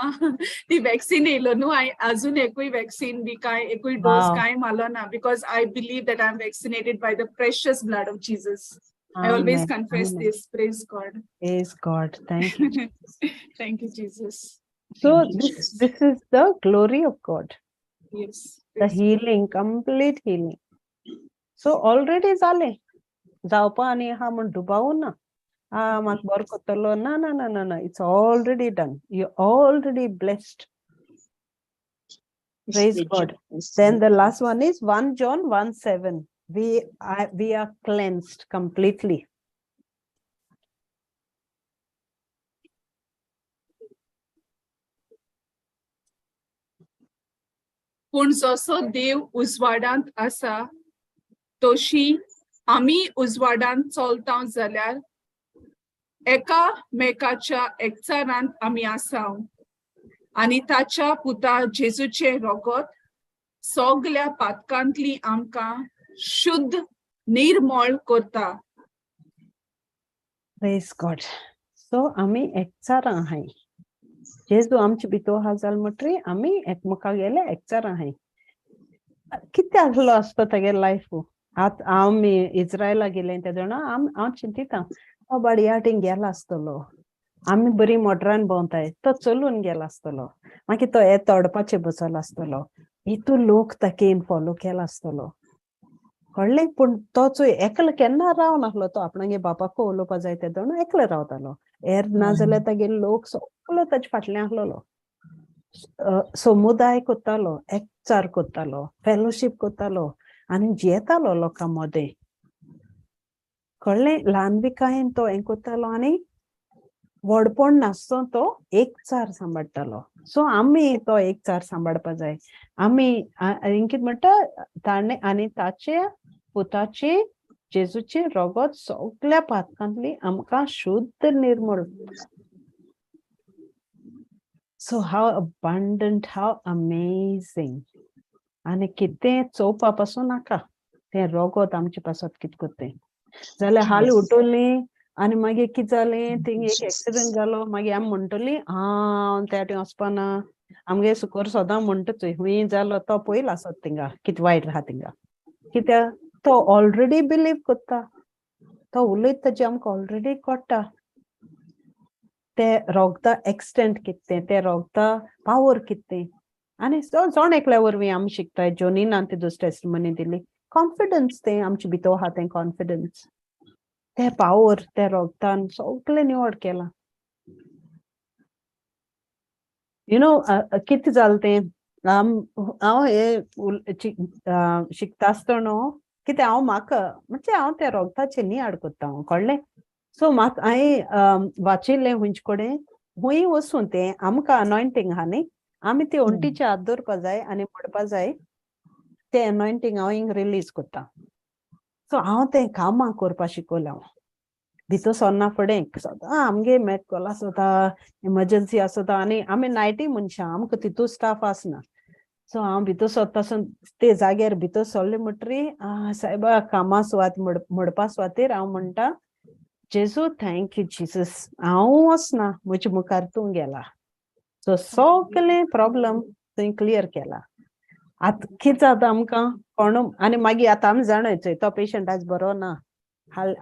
ती वॅक्सीन येयलो न्हू. हांवें अजून एकूय वॅक्सीन बी एकूय डोस Wow. कांय मारलो ना, because I believe that I am vaccinated by the precious blood of Jesus. I always Amen. confess Amen. this. Praise God. Praise God. Thank you. Thank you, Jesus. So Thank you, this Jesus. this is the glory of God. Yes. The Praise healing, complete healing. So already जालें. जावपा आनी आहा म्हण दुबाव ना. म्हाका बरो कोत्तलो. ना. It's already done. You're already blessed. Praise God. Then the last one is 1 John 1:7. We are cleansed completely. पूण जसो देव उजवाडांत आसा तशी आमी उजवाडांत चलता जाल्यार एकामेकाच्या एकचारांत आमी आसाव. आनी ताच्या पुता जेजूचे रोगोत सगल्या पातकांतली आमकां शुद्ध निर्मळ करता. Praise God. So आमी एकचारां आहाय. जेजू आमचे भितर आहा जाल म्हटरी आमी एकमेकागेले एकचारां आहाय. कितें आसलो आसता तेगे लायफ. आमी इज्रायला गेलें तेदोना हांव चिंतिता बाबा ह्या वाटेन गेला आसतलो. आमी बरी मोटरान भोंवताय. तो चलून गेला आसतलो. मागीर तो तोडपाचें बसलो आसतलो. इतू लोक ताकेन फॉलो केला आसतलो कळ्ळें पूण तो चोय एकलो केन्ना रावनासलो तो आपणागे बापाको उलोवपा जाय ते दोन एकलो रावतालो एर ना जाल्यार तागे लोक सगळो ताचे फाटल्यान आसलोलो समुदाय कोत्तालो एकचार कोत्तालो फेलोशीप कोत्तालो आनी जियेतालो लोकां मदें कळ्ळें ल्हानविकायेन तो हें कोत्तालो आनी व्हडपण नासतो तो एकचार सांबाळटालो सो आमी तो एकचार सांबाळपा जाय आमी कितें म्हणटा ताणे आनी ताचे पुताची जेजूची रगत सगळ्या पातकांतली आमकां शुद्ध निर्मळ सो हाव अबंडंट हाव अमेझिंग आनी कितें चोवपा पासून नाका तें रगत आमचे पासत कितें कोत्तें जाल्यार हालीं उठोली आनी मागीर कितें जालें थिंग एक एक्सिडेंट जालो मागीर आमी म्हणटली हांव त्या वाटेन वचपाना आमगे सुकोर सदां म्हणटा चोय हुंय जालो तो पयलो आसत थिंगा कितें वायट आहा थिंगा कित्याक तो ऑलरेडी बिलीव कोत्ता तो उलयता तेजें आमकां ऑलरेडी कळटा ते रोगता एक्सटेंट कितें ते रोगता पावर कितें आनी जोण एकल्या वरवीं आमी शिकताय जोनीनान ती दुसरी टेस्टिमनी दिली कॉन्फिडन्स तें आमचे भितर आहा तें कॉन्फिडन्स ते पावर ते रोगतान सगळें निवड केलां यु नो कितें जालें तें हांव हे शिकता आसतना कितें हांव म्हाका म्हणजे हांव त्या रोगताचें न्ही आड कोत्ता हांव कळ्ळें सो म्हाका हांवें वाचिल्लें हुंचे कडेन हुंय वचून तें आमकां अनॉयंटींग आहा न्ही आमी ती ओंटीचे हात दवरपा जाय आनी म्हणपा जाय तें अनॉयंटींग हांव हिंग रिलीज कोत्ता सो हांव तें कामां करपा शिकोलें हांव भितर सरना फुडें सदां आमगे मेडकल आसता इमर्जन्सी आसता आनी आमी नायटी मनशां आमकां तितू स्टाफ आसना सो हांव भितर सरतासून ते जाग्यार भितर सरलें म्हणटरी सायबा कामां सुवात म्हणपा सुवातेर हांव म्हणटा जेजू थँक यू जिजस हांव वचना म्हजे मुखार तूं गेला सो सगळें प्रॉब्लम थंय क्लियर केला आतां कितें जाता आमकां कोण आनी मागीर आतां आमी जाणाय तो पेशंट आज बरो ना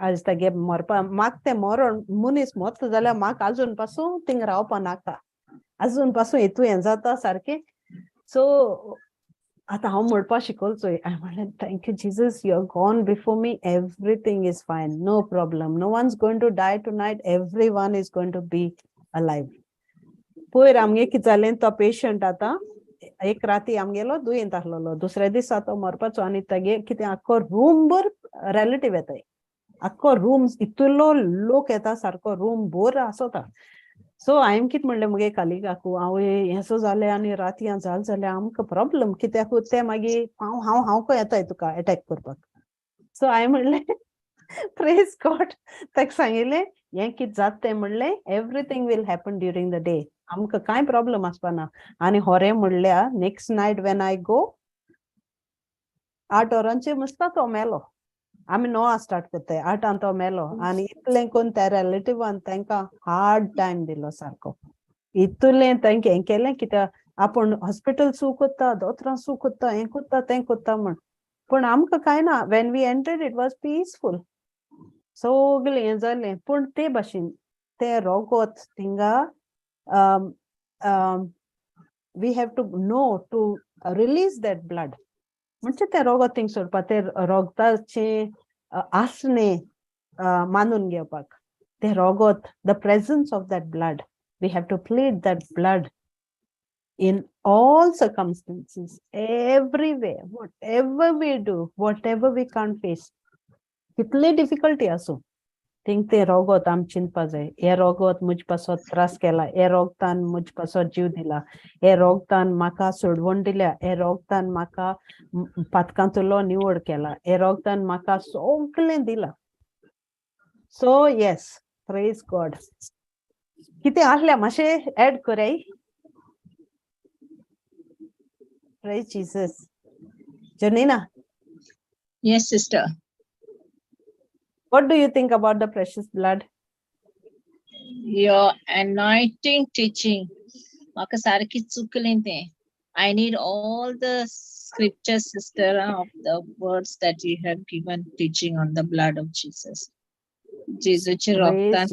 आज तेगे मरपा म्हाका तें मरण मनीस मरता जाल्यार म्हाका आजून पासून थिंग रावपा नाका आजून पासून हितू हें जाता सारकें सो आतां हांव म्हणपा शिकोलचोय हांवें म्हणलें thank you Jesus you are gone before me everything is fine no problem no one is going to die tonight everyone is going to be alive पयर आमगे कितें जालें तो पेशंट आतां एक राती आमगेलो दुयेंत आसलोलो दुसऱ्या दिसा तो मरपाचो आनी तेगे कितें आख्खो रूम भर रिलेटीव येताय आख्खो रूम इतलो लोक येता सारको रूम भर आसोता सो हांवें कितें म्हणलें मुगे कालिगाकू हांव हें जालें आनी रातयां जालें जाल्यार आमकां प्रॉब्लम कित्याक ते मागीर हांव खंय येताय तुका अटॅक करपाक सो हांवें म्हणलें प्रेज गॉड ताका सांगिल्लें हें कितें जाता तें म्हणलें everything will happen during the day आमकां कांय प्रॉब्लम आसपाना आनी होरें म्हणल्यार next night when I go 8 वरांचेर मस्ता तो मेलो आमी 9 स्टार्ट कोत्ताय 8 तो मेलो आनी इतलें कोन्न त्या रिलेटिवान तांकां हार्ड टायम दिलो सारको इतलें तांकां हें केलें कित्याक आपूण हॉस्पिटल सू कोत्ता दोतोरां सू कोत्ता हें कोत्ता तें कोत्ता म्हण पूण आमकां कांय ना when we entered it was peaceful सगळें हें जालें पूण ते भाशेन तें रोगोत थिंगा we have to know to release that blood म्हणजे ते रोगोत थिंग सोडपा ते रोगताचे आसने मानून घेवपाक ते रोगोत the presence of that blood we have to plead that blood in all circumstances, everywhere, whatever we do, whatever we can't face. कितले difficulty आसूं थिंग ते रोगोत आमी चिंतपा जाय हे रोगोत मुजे पासत त्रास केला हे रोगतान मुजे पासत जीव दिला हे रोगतान म्हाका सोडवण दिल्या हे रोगतान म्हाका पातकांतलो निवड केला हे रोगतान म्हाका सगळें दिला सो येस प्रेज गॉड कितें आहल्या मातशें add कोराय Praise Jesus. Janina. Yes, sister. What do you think about the precious blood? Your anointing teaching. Maka sarki chukulinte. I need all the scriptures, sister, of the words that you have given teaching on the blood of Jesus. Jezuche roktan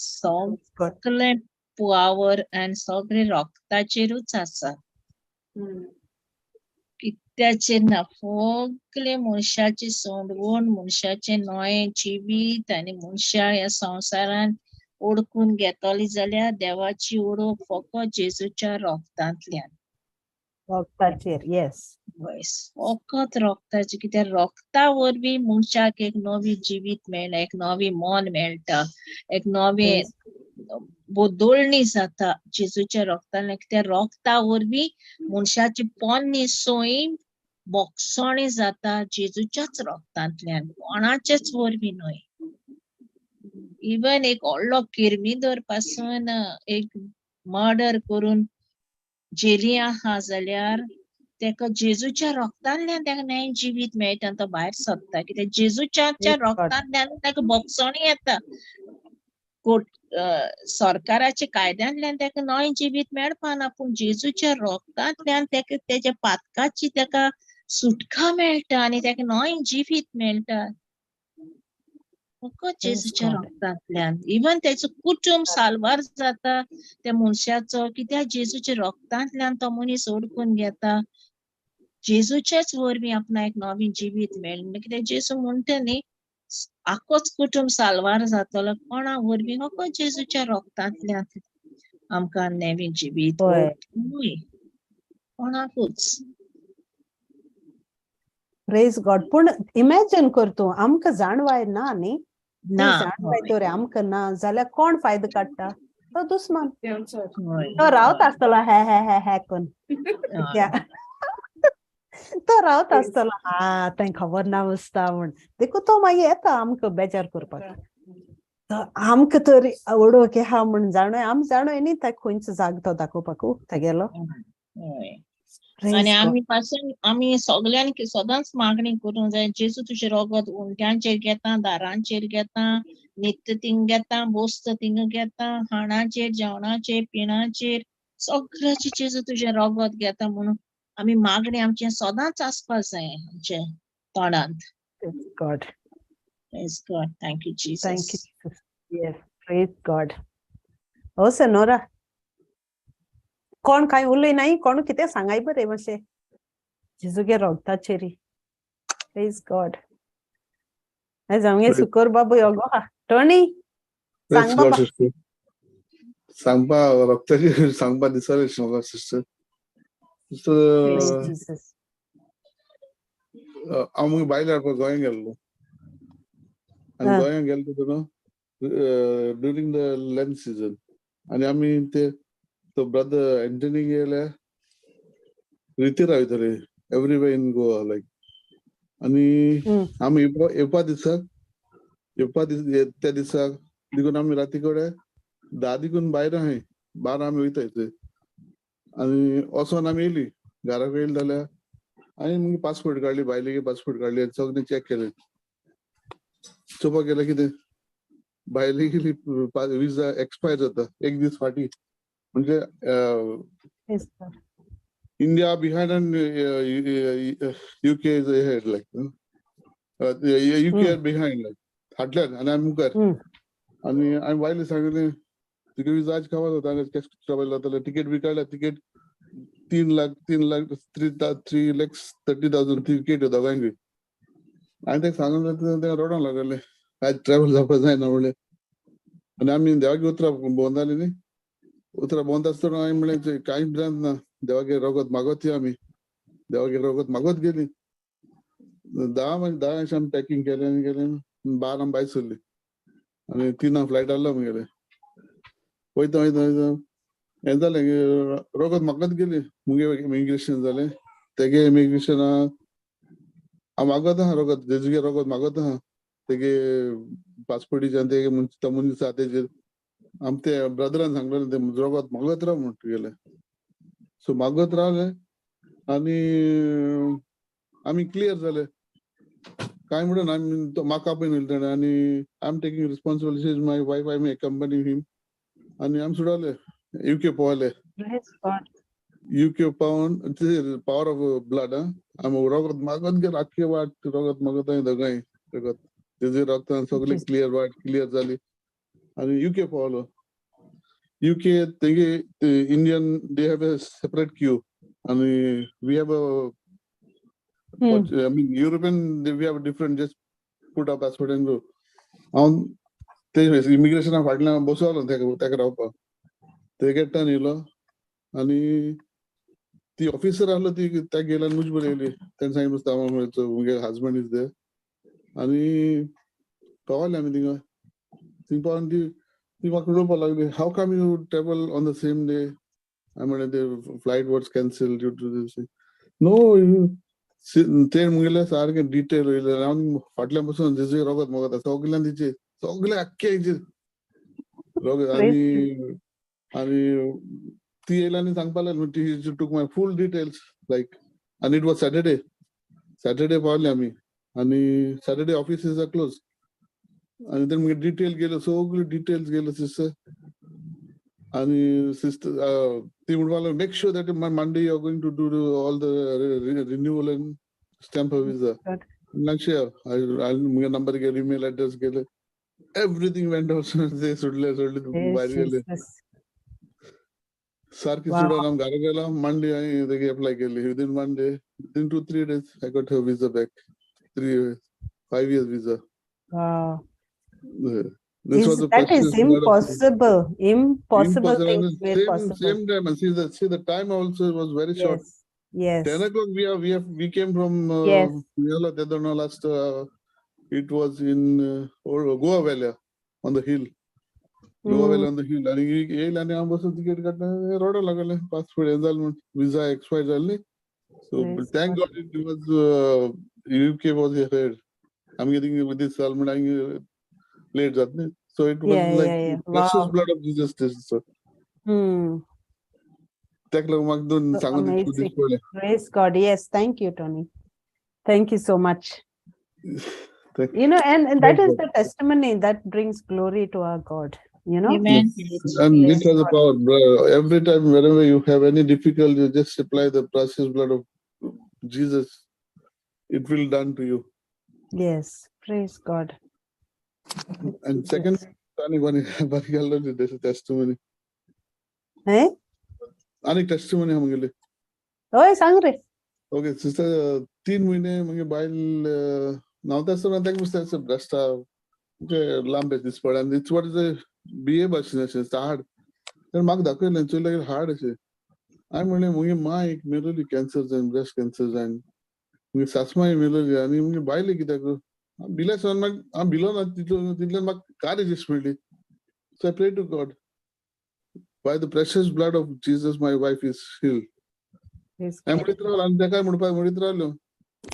sogale power and sogale roktache ruch asa. त्याचे ना सगळे मनशाचे सोडवून मनशाचे नवे जिवीत आणि मनशा या संसारान ओळखून घेतली जाल्यार देवाची ओळख फकत जेजूच्या रोगतांतल्यान. रोगताचेर, येस. फकत रोगताचे, कित्याक रोगता वरवीं मनशाक एक नवी जिवीत मेळटा, एक नवी मन मेळटा, एक नवे बदलणी जाता जेजूच्या रोगतान. कित्याक रोगता वरवीं मनशाची पोन्नी सोय बोगसोणी जाता जेजूच्याच रोगतांतल्यान, कोणाचेच वरवीं न्हय. इवन एक व्हडलो किरमीदर पासून एक मर्डर करून जेली आहा जाल्यार तेका जेजूच्या रोगतांतल्यान तेका नवें जिवीत मेळटा आनी तो भायर सरता. कित्याक जेजूच्या रोगतांतल्यान तेका बोगसोणी येता. सरकाराच्या कायद्यांतल्यान तेका नवें जिवीत मेळपाना, पूण जेजूच्या रोगतांतल्यान तेका तेच्या पातकाची तेका सुटका मेळटा आनी तेका नवें जिवीत मेळटा फकत जेजूच्या रोगतांतल्यान. इवन तेचो कुटुंब साल्वार जाता त्या मनशाचो, कित्याक जेजूच्या रोगतांतल्यान तो मनीस ओळखून घेता जेजूच्याच वरवीं आपणाक एक नवीं जिवीत मेळ्ळें. कित्याक जेजू म्हणटा न्ही, आखोच कुटुंब साल्वार जातलो कोणा वरवीं, फकत जेजूच्या रोगतांतल्यान आमकां नवीं जिवीत कोणाकूच. Praise God. पूण इमॅजिन कर तूं, आमकां जाणवाय ना न्ही, जाणवाय तर आमकां ना जाल्यार कोण फायदो काडटा? तो दुस्मान. तो रावत आसतलो हे हे हे हे करून. तो रावत आसतलो हा तांकां खबर ना आसता म्हण. देखून तो मागीर येता आमकां बेजार करपाक. आमकां तर वडोवक हा म्हण जाणोय, आमी जाणोय न्ही ताका खंयचो जागो तो दाखोवपाकू तेगेलो. आनी आमी सगळ्यांनी सदांच मागणी करूंक जाय, जेजू तुजें रोगत उंट्यांचेर घेता, दारांचेर घेता, नित्य थिंग घेता, बोस्त थिंग घेता, खाणाचेर, जेवणाचेर, पिणाचेर, सगळ्याचेर जेजू तुजें रोगत घेता म्हणून आमी मागणी आमची सदांच आसपाक जाय आमचे तोंडांत. God. Praise God. Thank you Jesus. Thank you. Yes, praise God. हो सनोरा, कोण कांय उलय नाही, कोण कितें सांगाय बरें मातशें जेजूगे रोगताचेर. Praise God. आज आमगे सुकर बाबू योगो हा. टोनी सांग बाबा. सांगपा रोगताचेर सांगपा दिसले म्हाका सिस्टर. हांव मुगे बायल हाडपाक गोंयांत गेल्लो आनी गोंयांत गेलो तेन्ना ड्युरींग द लंच सीजन आनी आमी ते तो ब्रदर एंटनी गेले रितीर वयतले एवरीवेर इन गोवा लायक. आनी आमी येवपा त्या दिसाक देखून आमी राती कडेन 10 देखून भायर आहाय, 12 आमी वयताय थंय. आनी वोसोन आमी येयली घरा येयली जाल्यार हांवें मुगे पासपोर्ट काडली, बायलेगे पासपोर्ट काडली, सगळें चॅक केलें. चोवपाक गेल्यार कितें बायले गेली विजा एक्सपायर जाता एक दीस फाटी. म्हणजे India behind and UK is ahead like UK behind like फाटल्यान आनी आमी मुखार. आनी हांवें बायले सांगलें तुगे विजा आज कामार जाता कॅश ट्रॅवल जातालें. टिकेट बी काडल्या, टिकेट 3 लाख 3,30,000 टिकेट दोगांयक. हांवें ताका सांगून तेका रोडोंक लागले आज ट्रॅवल जावपा जायना म्हणलें. आनी आमी देवागे उतरां भोंवून जालीं न्ही, उतरां भोंवता आसतना हांवें म्हणलें कांय भिरांत ना, देवागे रोगत मागोत यो. आमी देवागे रोगत मागोत गेलीं. 10 अशें आमी पॅकींग केलें आनी गेलें. 12 आमी भायर सरलीं आनी 3 फ्लायट आहलो आमगेलें. वयता वयता वयता हें जालें रोगत मागत गेलीं. मुगे इमिग्रेशन जालें. तेगे इमिग्रेशना हांव मागत आहा रोगत जेजूगे रोगत मागत आहा तेगे पासपोर्टीचेर तेगे तो मनीस आहा तेजेर. आमी ते ब्रदरान सांगलेलें ते रोगत मागत राव म्हणून गेले. सो मागत रावले आनी आमी क्लियर जाले. कांय म्हणून आमी म्हाका पळय येयलें ताणें आनी I am taking responsibility my wife. I am accompany him आनी आमी सुडाले युके पावले. युके पावन पावर ऑफ ब्लड आमी रोगत मागत गेले आख्खे वाट रोगत मागत दोगांय रोगत तेजे रोगतान सगळें क्लियर वाट क्लियर जाली आनी युके पावलो. युके तेगे Indian they have a separate queue आनी we have a But, I mean, European, we have a different, just put up passport and go. Immigration of Adla Bosal, take it up. They get done, and the officer, the Tagala Mujbali, 10 times the husband is there. And he call everything. How come you travel on the same day? I mean, the flight was cancelled due to this. No, you. Detail around Fatlam Jesuchem Rogot Mogata, Sogilan DJ, Sogla Cage Rogot, and Tielan Sankpala, he took my full details, like, and it was Saturday, Parliament, and Saturday offices are closed. And then we detail get so good details get sister. And sister, they would want to make sure that on Monday you're going to do all the renewal and stamp a visa. Not sure. I'll number get email address get everything went out. They should let Sarki Sudanam Garagala Monday they apply within 1 day. Within 2-3 days I got her visa back. 5 years visa. Wow. This was That is impossible. Impossible things made possible. Same time, and see the time also was very short. Yes. 10 o'clock we came from last. It was in Goa Valley on the hill. Goa Valley on the hill. And passport enrollment visa expired early. So thank God it was UK was ahead. I'm getting with this salmon late, so it was precious blood of Jesus. Amazing. Praise God. Yes, thank you, Tony. Thank you so much. And that is the testimony that brings glory to our God. Amen. And this has a power, bro. Every time, whenever you have any difficulty, you just apply the precious blood of Jesus. It will done to you. Yes, praise God. And second, there's a testimony. Eh? Any testimony? Oh, sangre. Okay, sister, 3 months, while now that's what I think was a breast lamp this part, and it's what is a BA business. It's hard. Then Mark Dakar and so like hard. I'm only my merely cancers and breast cancers and Sasma merely, and by like below son, I'm below not car registered. So I pray to God. By the precious blood of Jesus, my wife is healed. I'm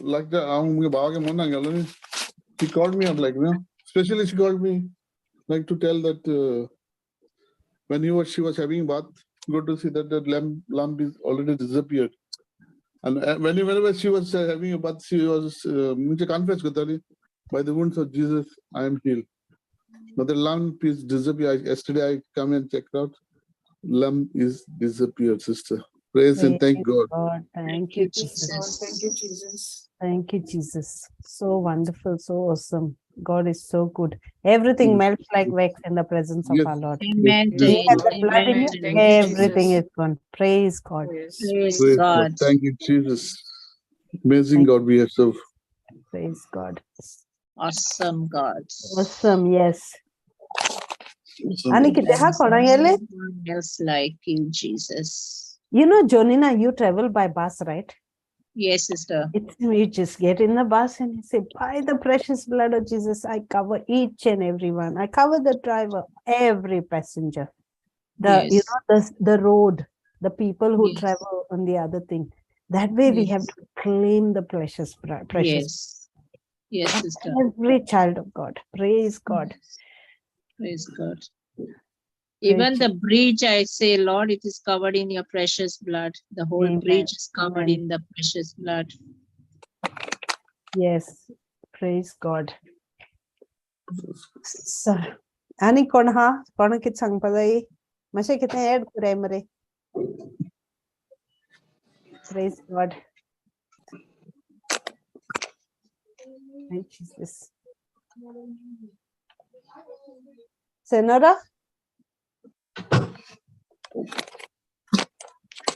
like that. She called me up, like, especially she called me like to tell that when she was having bath, good to see that the lump is already disappeared. And whenever she was having a bath, she was confessed by the wounds of Jesus, I am healed. Now the lump is disappeared. Yesterday I come and checked out. Lump is disappeared, sister. Praise and thank God. Thank you, Jesus. Thank you, Jesus. Thank you, Jesus. So wonderful, so awesome. God is so good. Everything melts like wax in the presence of our Lord. Amen. Everything is gone. Praise God. Praise God. Thank you, Jesus. Amazing God we have served. Praise God. Awesome God. Awesome, yes. Else like you, Jesus. Jonina, you travel by bus, right? Yes, sister. You just get in the bus and you say, by the precious blood of Jesus, I cover each and every one. I cover the driver, every passenger. The road, the people who travel on the other thing. That way we have to claim the precious blood. Yes, sister. Every child of God. Praise God. Praise God. Even the bridge, I say, Lord, it is covered in your precious blood. The whole bridge is covered in the precious blood. Yes. Praise God. So, Ani konha kit sang padai. Mashe kitne add kare mare. Praise God. Thank you, Jesus. Senora?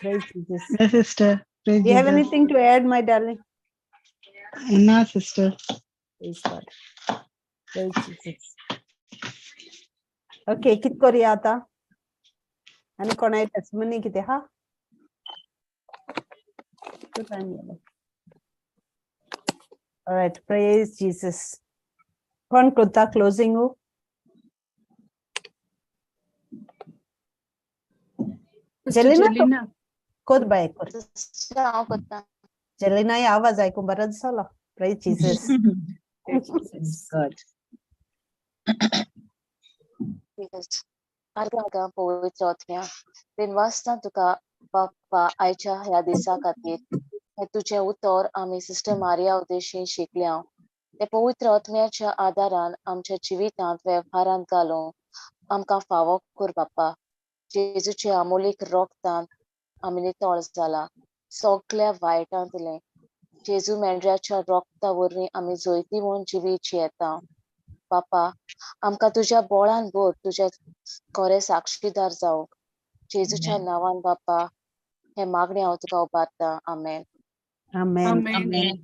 Praise Jesus. Yes, sister. Praise Do you have Jesus. anything to add, my darling? ना sister. Praise God. Praise Jesus. Okay, कित करूया आता? आणि कोणाय testimony किती हा? Good time. All right, praise Jesus. कोण कोणता closing हो? जेलिना कोद बाय कोद. जेलिना या आवाज ऐकून बरंच झालं. Praise Jesus. God. आर्गा पवित्र आत्म्या दिन वाचता तुका बाप्पा आयच्या ह्या दिसा खातीर हे तुझे उतर आमी सिस्टर मारिया उद्देशीं शिकल्या ते पवित्र आत्म्याच्या आदारान आमच्या जिवितांत वेव्हारांत घालूं आमकां फावो कर बाप्पा. जेजूचे अमोलीक रक्तान आमी नितळ जाला सगळ्या वायटांतलें. जेजू मेंढऱ्याच्या रक्ता वरवीं आमी जैती म्हूण जिवीची येता बाप्पा. आमकां तुज्या बोळान भर तुज्या खरे साक्षीदार जावं. जेजूच्या नांवान बाप्पा हे मागणी हांव तुका उबारता. आमेन. Amen. Amen. Amen.